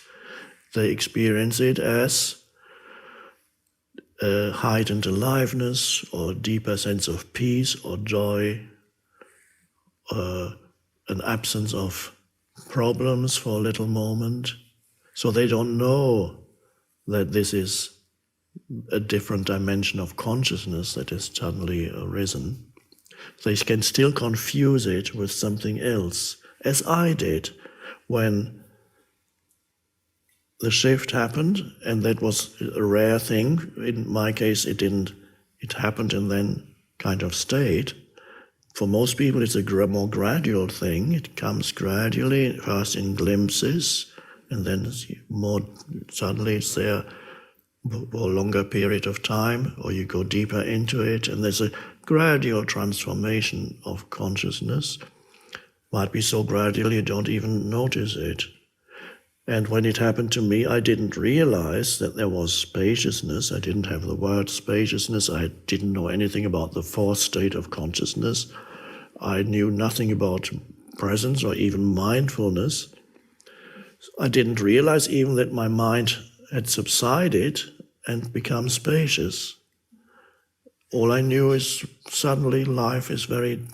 Speaker 1: They experience it as a heightened aliveness or deeper sense of peace or joy, an absence of problems for a little moment. So they don't know that this is a different dimension of consciousness that has suddenly arisen. They can still confuse it with something else, as I did when the shift happened, and that was a rare thing. In my case, it happened and then kind of stayed. For most people, it's a more gradual thing. It comes gradually, first in glimpses, and then suddenly it's there for a longer period of time, or you go deeper into it, and there's a gradual transformation of consciousness. Might be so gradual you don't even notice it. And when it happened to me, I didn't realize that there was spaciousness. I didn't have the word spaciousness. I didn't know anything about the fourth state of consciousness. I knew nothing about presence or even mindfulness. I didn't realize even that my mind had subsided and become spacious. All I knew is suddenly life is very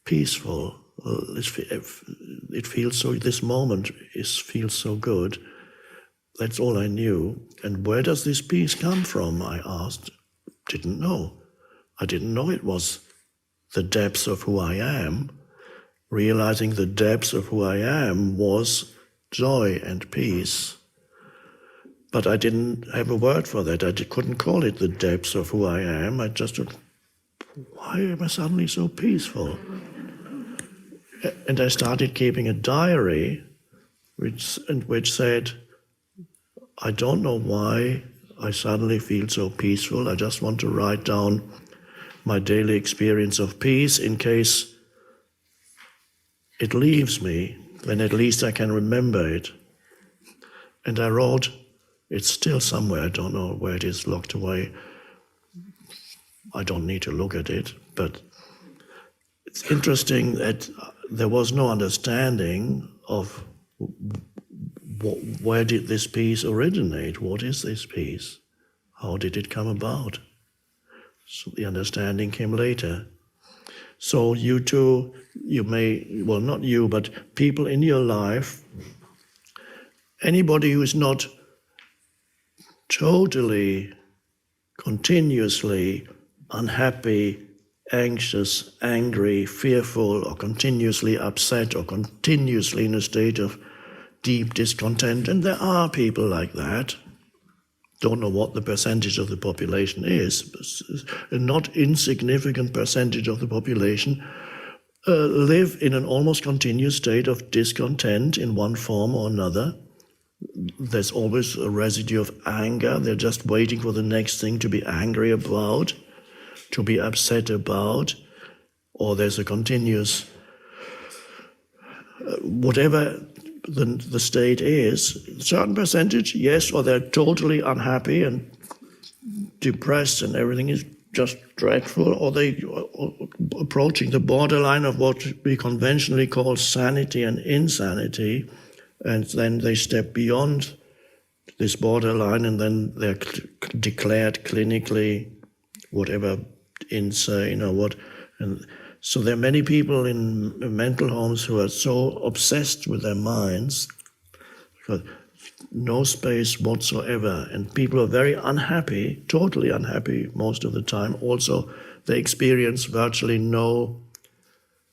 Speaker 1: peaceful. it feels so, this moment feels so good. That's all I knew. And where does this peace come from, I asked. Didn't know. I didn't know it was the depths of who I am. Realizing the depths of who I am was joy and peace. But I didn't have a word for that. I couldn't call it the depths of who I am. I just thought, why am I suddenly so peaceful? And I started keeping a diary which said, I don't know why I suddenly feel so peaceful. I just want to write down my daily experience of peace in case it leaves me, then at least I can remember it. And I wrote, it's still somewhere, I don't know where it is, locked away. I don't need to look at it, but it's interesting that there was no understanding of where did this peace originate? What is this peace? How did it come about? So the understanding came later. So you too, you may, well, not you, but people in your life, anybody who is not totally, continuously unhappy, anxious, angry, fearful, or continuously upset, or continuously in a state of deep discontent, and there are people like that. Don't know what the percentage of the population is, but a not insignificant percentage of the population live in an almost continuous state of discontent in one form or another. There's always a residue of anger. They're just waiting for the next thing to be angry about, to be upset about, or there's a continuous, whatever the state is, a certain percentage, yes, or they're totally unhappy and depressed and everything is just dreadful, or they approaching the borderline of what we conventionally call sanity and insanity, and then they step beyond this borderline and then they're declared clinically whatever insane or what. And so there are many people in mental homes who are so obsessed with their minds, no space whatsoever, and people are very unhappy, totally unhappy most of the time. Also, they experience virtually no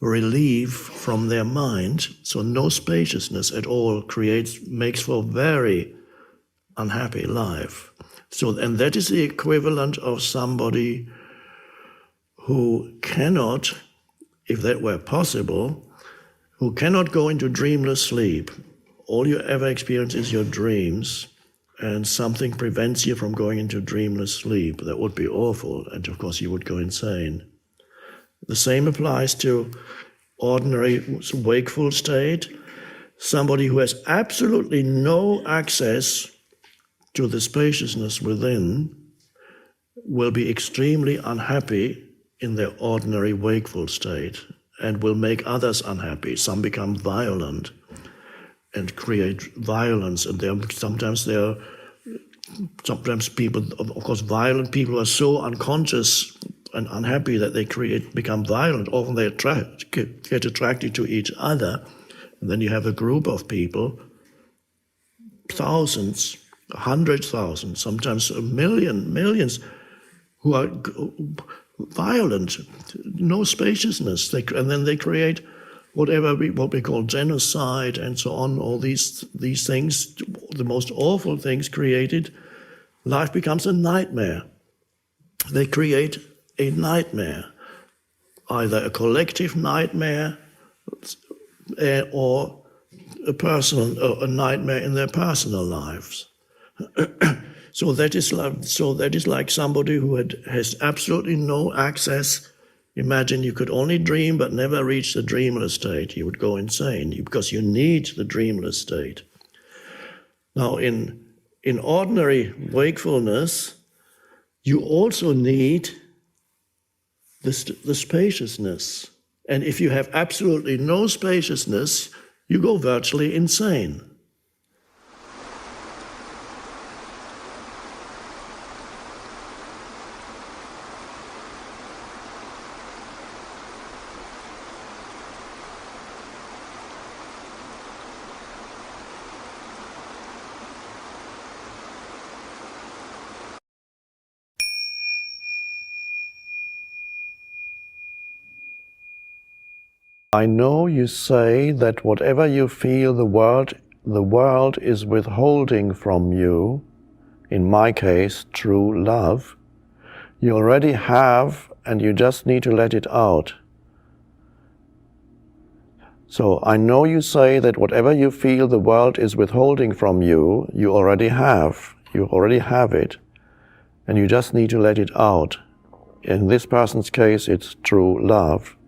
Speaker 1: relief from their mind, so no spaciousness at all makes for a very unhappy life. So, and that is the equivalent of somebody who cannot, if that were possible, who cannot go into dreamless sleep. All you ever experience is your dreams, and something prevents you from going into dreamless sleep. That would be awful, and of course you would go insane. The same applies to ordinary wakeful state. Somebody who has absolutely no access to the spaciousness within will be extremely unhappy in their ordinary wakeful state and will make others unhappy. Some become violent and create violence, and sometimes people, of course, violent people are so unconscious and unhappy that they become violent. Often they get attracted to each other, and then you have a group of people, thousands, 100,000, sometimes a millions, who are violent, no spaciousness, and then they create what we call genocide and so on. All these things, the most awful things created. Life becomes a nightmare. They create a nightmare, either a collective nightmare or a nightmare in their personal lives. So that is like somebody who has absolutely no access. Imagine you could only dream but never reach the dreamless state. You would go insane because you need the dreamless state. Now, in ordinary wakefulness, you also need the spaciousness. And if you have absolutely no spaciousness, you go virtually insane. I know you say that whatever you feel the world is withholding from you, in my case, true love, you already have and you just need to let it out. So I know you say that whatever you feel the world is withholding from you, you already have. You already have it. And you just need to let it out. In this person's case, it's true love.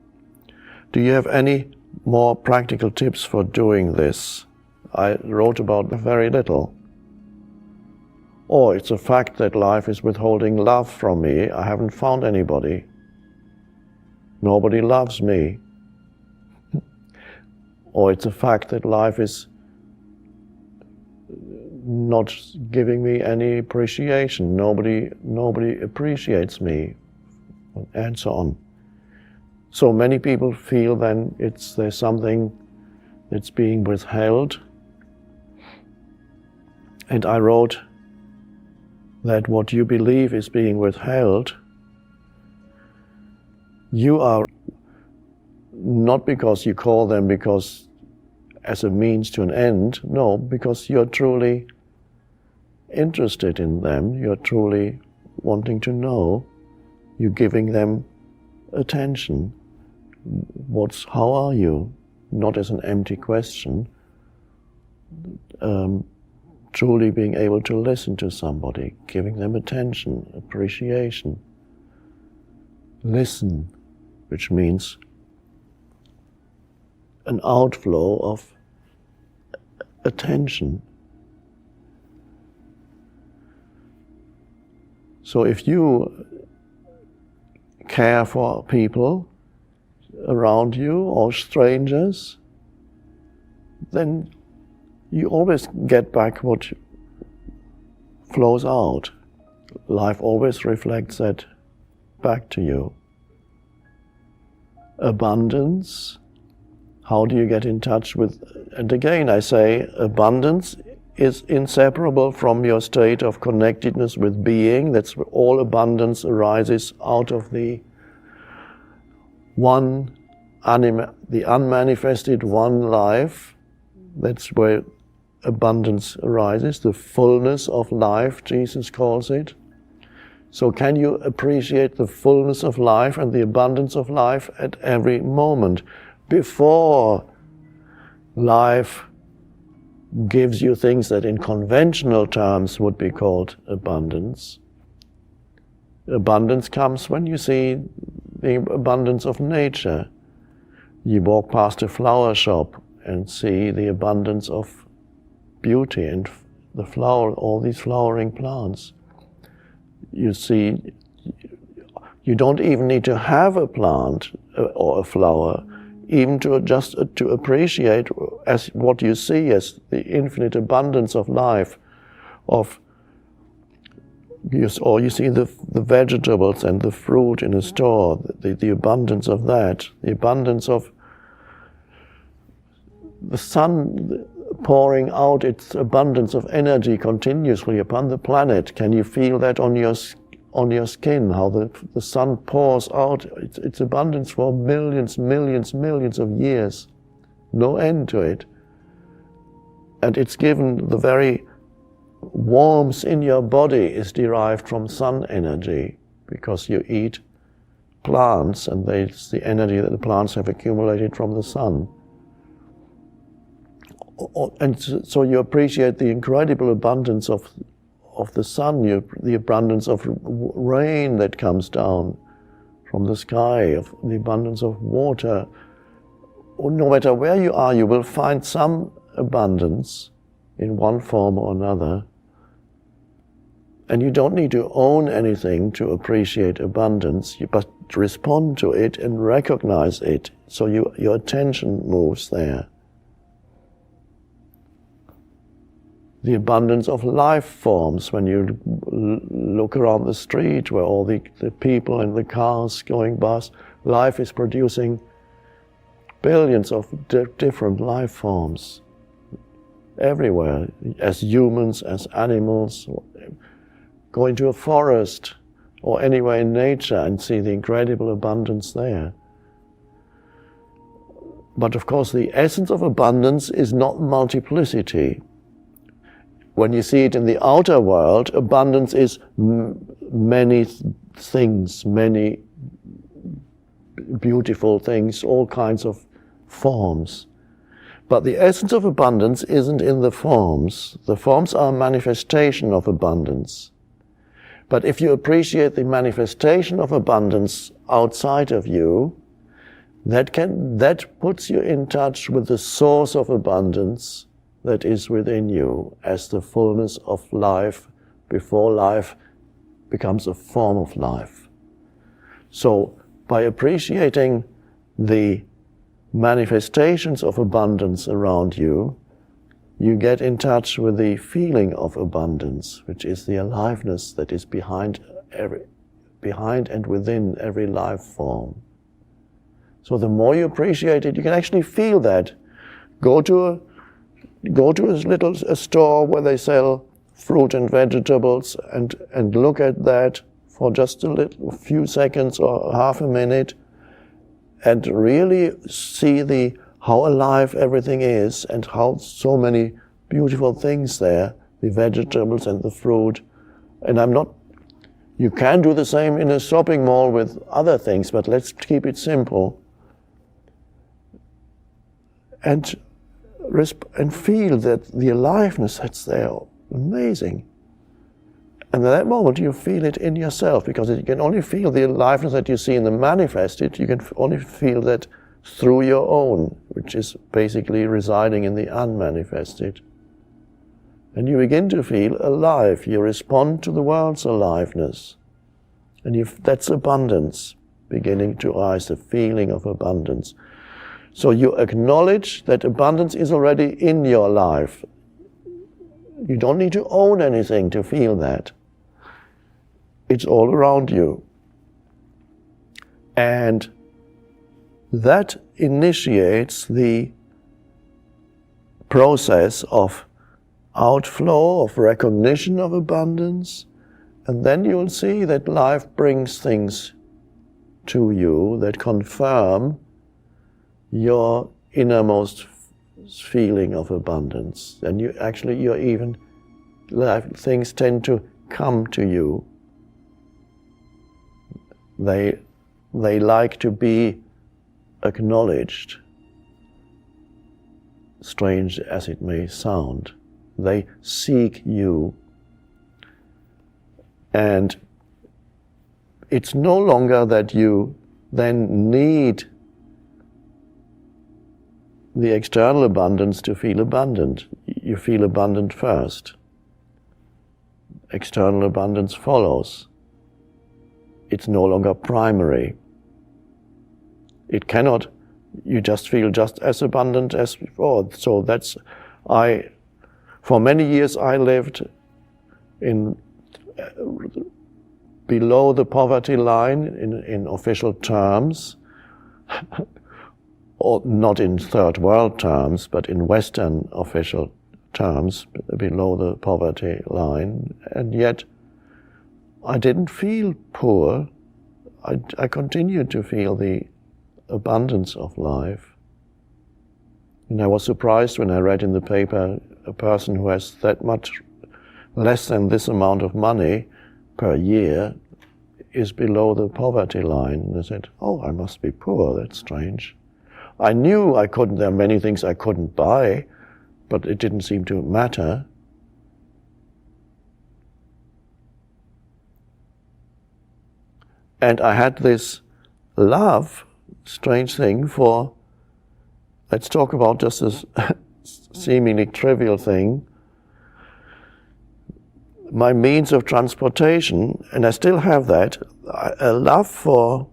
Speaker 1: Do you have any more practical tips for doing this? I wrote about very little. Or it's a fact that life is withholding love from me. I haven't found anybody. Nobody loves me. Or it's a fact that life is not giving me any appreciation. Nobody appreciates me, and so on. So many people feel then there's something that's being withheld. And I wrote that what you believe is being withheld, you are not because you call them because as a means to an end, no, because you're truly interested in them, you're truly wanting to know, you're giving them attention. How are you? Not as an empty question. Truly being able to listen to somebody, giving them attention, appreciation. Listen, which means an outflow of attention. So if you care for people around you or strangers, then you always get back what flows out. Life always reflects that back to you. Abundance. How do you get in touch with, and again I say, abundance is inseparable from your state of connectedness with being. That's where all abundance arises out of the unmanifested one life. That's where abundance arises, the fullness of life, Jesus calls it. So can you appreciate the fullness of life and the abundance of life at every moment? Before life gives you things that in conventional terms would be called abundance. Abundance comes when you see the abundance of nature. You walk past a flower shop and see the abundance of beauty and the flower, all these flowering plants. You see, you don't even need to have a plant or a flower, even to appreciate as what you see as the infinite abundance of life, or you see the vegetables and the fruit in a store, the abundance of that, the abundance of the sun pouring out its abundance of energy continuously upon the planet. Can you feel that on your skin, how the sun pours out its abundance for millions of years, no end to it. And it's given, the very warmth in your body is derived from sun energy, because you eat plants and it's the energy that the plants have accumulated from the sun. And so you appreciate the incredible abundance of the sun, the abundance of rain that comes down from the sky, of the abundance of water. No matter where you are, you will find some abundance in one form or another. And you don't need to own anything to appreciate abundance, but respond to it and recognize it, so your attention moves there. The abundance of life forms, when you look around the street where all the people and the cars going past, life is producing billions of different life forms everywhere, as humans, as animals. Go into a forest or anywhere in nature and see the incredible abundance there. But of course the essence of abundance is not multiplicity. When you see it in the outer world, abundance is many things, many beautiful things, all kinds of forms. But the essence of abundance isn't in the forms. The forms are a manifestation of abundance. But if you appreciate the manifestation of abundance outside of you, that puts you in touch with the source of abundance that is within you as the fullness of life before life becomes a form of life. So by appreciating the manifestations of abundance around you, you get in touch with the feeling of abundance, which is the aliveness that is behind and within every life form. So the more you appreciate it, you can actually feel that. Go to a store where they sell fruit and vegetables and look at that for just a few seconds or half a minute and really see how alive everything is and how so many beautiful things there, the vegetables and the fruit. And you can do the same in a shopping mall with other things, but let's keep it simple. And feel that the aliveness that's there, amazing. And at that moment you feel it in yourself, because you can only feel the aliveness that you see in the manifested, you can only feel that through your own, which is basically residing in the unmanifested. And you begin to feel alive, you respond to the world's aliveness. And that's abundance beginning to rise, the feeling of abundance. So you acknowledge that abundance is already in your life. You don't need to own anything to feel that. It's all around you. And that initiates the process of outflow, of recognition of abundance, and then you'll see that life brings things to you that confirm your innermost feeling of abundance. And things tend to come to you. They like to be acknowledged, strange as it may sound. They seek you. And it's no longer that you then need the external abundance to feel abundant. You feel abundant first. External abundance follows. It's no longer primary. It cannot, you just feel just as abundant as before. So for many years I lived below the poverty line in official terms, or not in third world terms, but in Western official terms, below the poverty line, and yet I didn't feel poor. I continued to feel the abundance of life. And I was surprised when I read in the paper a person who has that much less than this amount of money per year is below the poverty line. And I said, oh, I must be poor, that's strange. I knew there are many things I couldn't buy, but it didn't seem to matter. And I had this love, strange thing, let's talk about just this seemingly trivial thing, my means of transportation, and I still have that, a love for.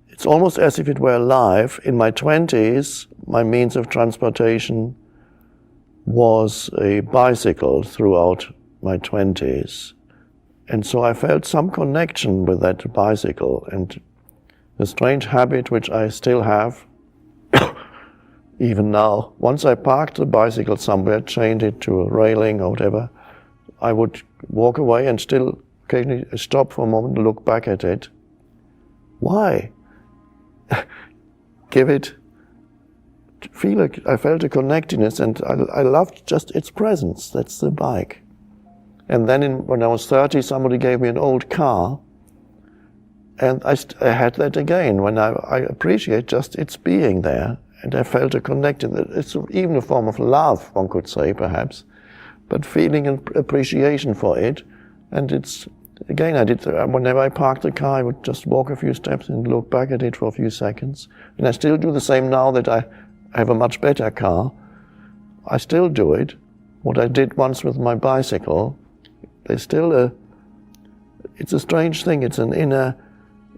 Speaker 1: It's almost as if it were alive. In my 20s, my means of transportation was a bicycle throughout my 20s. And so I felt some connection with that bicycle, and the strange habit which I still have, even now, once I parked the bicycle somewhere, chained it to a railing or whatever, I would walk away and still occasionally stop for a moment and look back at it. Why? Give it I felt a connectedness, and I loved just its presence. That's the bike. And then when I was 30, somebody gave me an old car, and I had that again, when I appreciate just its being there, and I felt a connectedness. It's even a form of love, one could say, perhaps, but feeling an appreciation for it. And it's, again, whenever I parked the car, I would just walk a few steps and look back at it for a few seconds. And I still do the same now that I have a much better car. I still do it. What I did once with my bicycle, there's still it's a strange thing.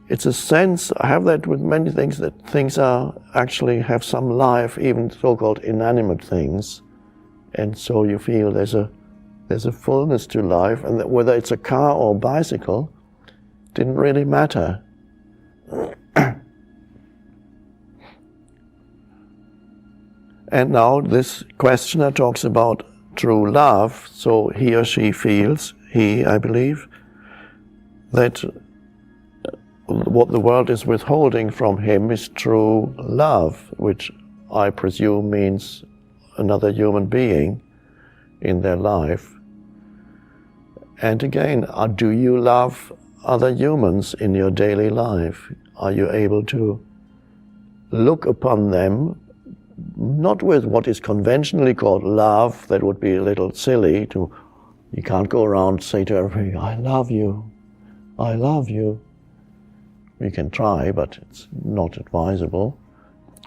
Speaker 1: It's a sense, I have that with many things, that things actually have some life, even so-called inanimate things. And so you feel there's a fullness to life, and that whether it's a car or a bicycle didn't really matter. And now this questioner talks about true love, so he or she feels, I believe, that what the world is withholding from him is true love, which I presume means another human being in their life. And again, do you love other humans in your daily life? Are you able to look upon them, not with what is conventionally called love? That would be a little silly. You can't go around say to everybody, I love you, I love you. We can try, but it's not advisable.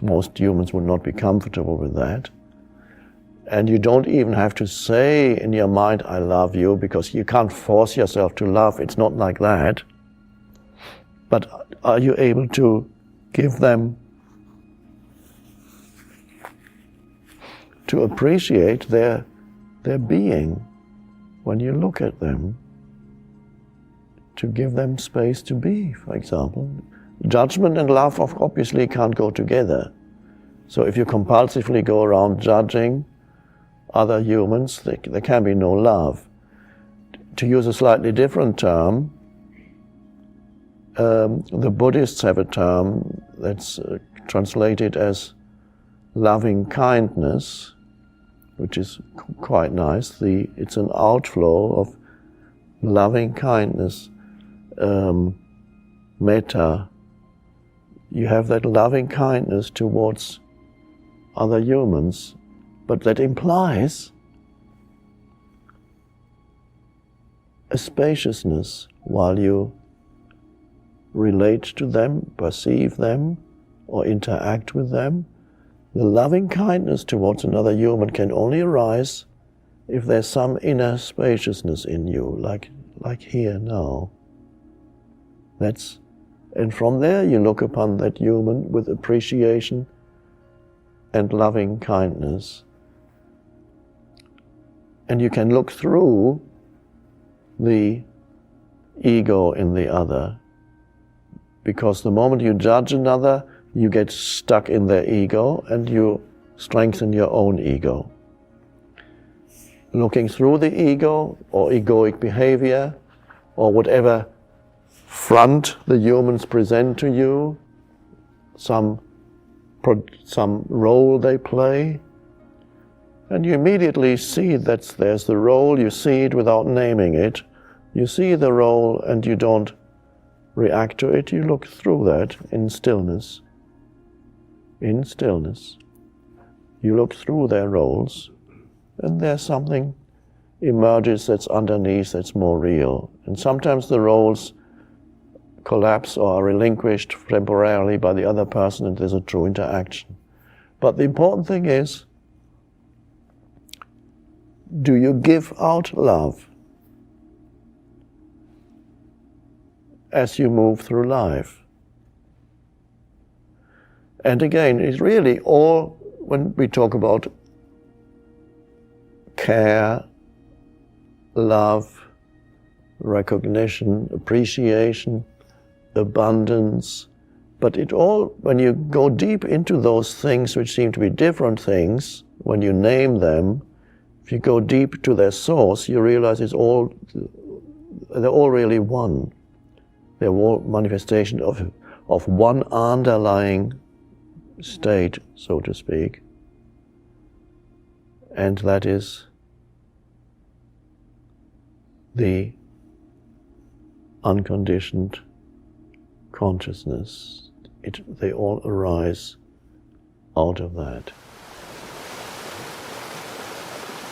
Speaker 1: Most humans would not be comfortable with that. And you don't even have to say in your mind, I love you, because you can't force yourself to love. It's not like that. But are you able to give them, to appreciate their being when you look at them? To give them space to be, for example. Judgment and love obviously can't go together. So if you compulsively go around judging other humans, there can be no love. To use a slightly different term, the Buddhists have a term that's translated as loving kindness, which is quite nice. It's an outflow of loving kindness. Metta, you have that loving kindness towards other humans, but that implies a spaciousness while you relate to them, perceive them, or interact with them. The loving kindness towards another human can only arise if there's some inner spaciousness in you, like here now. And from there you look upon that human with appreciation and loving kindness. And you can look through the ego in the other, because the moment you judge another, you get stuck in their ego and you strengthen your own ego. Looking through the ego or egoic behavior or whatever front the humans present to you, some role they play, and you immediately see that there's the role. You see it without naming it. You see the role and you don't react to it. You look through that in stillness. In stillness. You look through their roles, and there's something emerges that's underneath, that's more real. And sometimes the roles collapse or are relinquished temporarily by the other person, and there's a true interaction. But the important thing is, do you give out love as you move through life? And again, it's really all, when we talk about care, love, recognition, appreciation, abundance, but it all, when you go deep into those things which seem to be different things, when you name them, if you go deep to their source, you realize they're all really one. They're all manifestation of one underlying state, so to speak. And that is the unconditioned consciousness. They all arise out of that.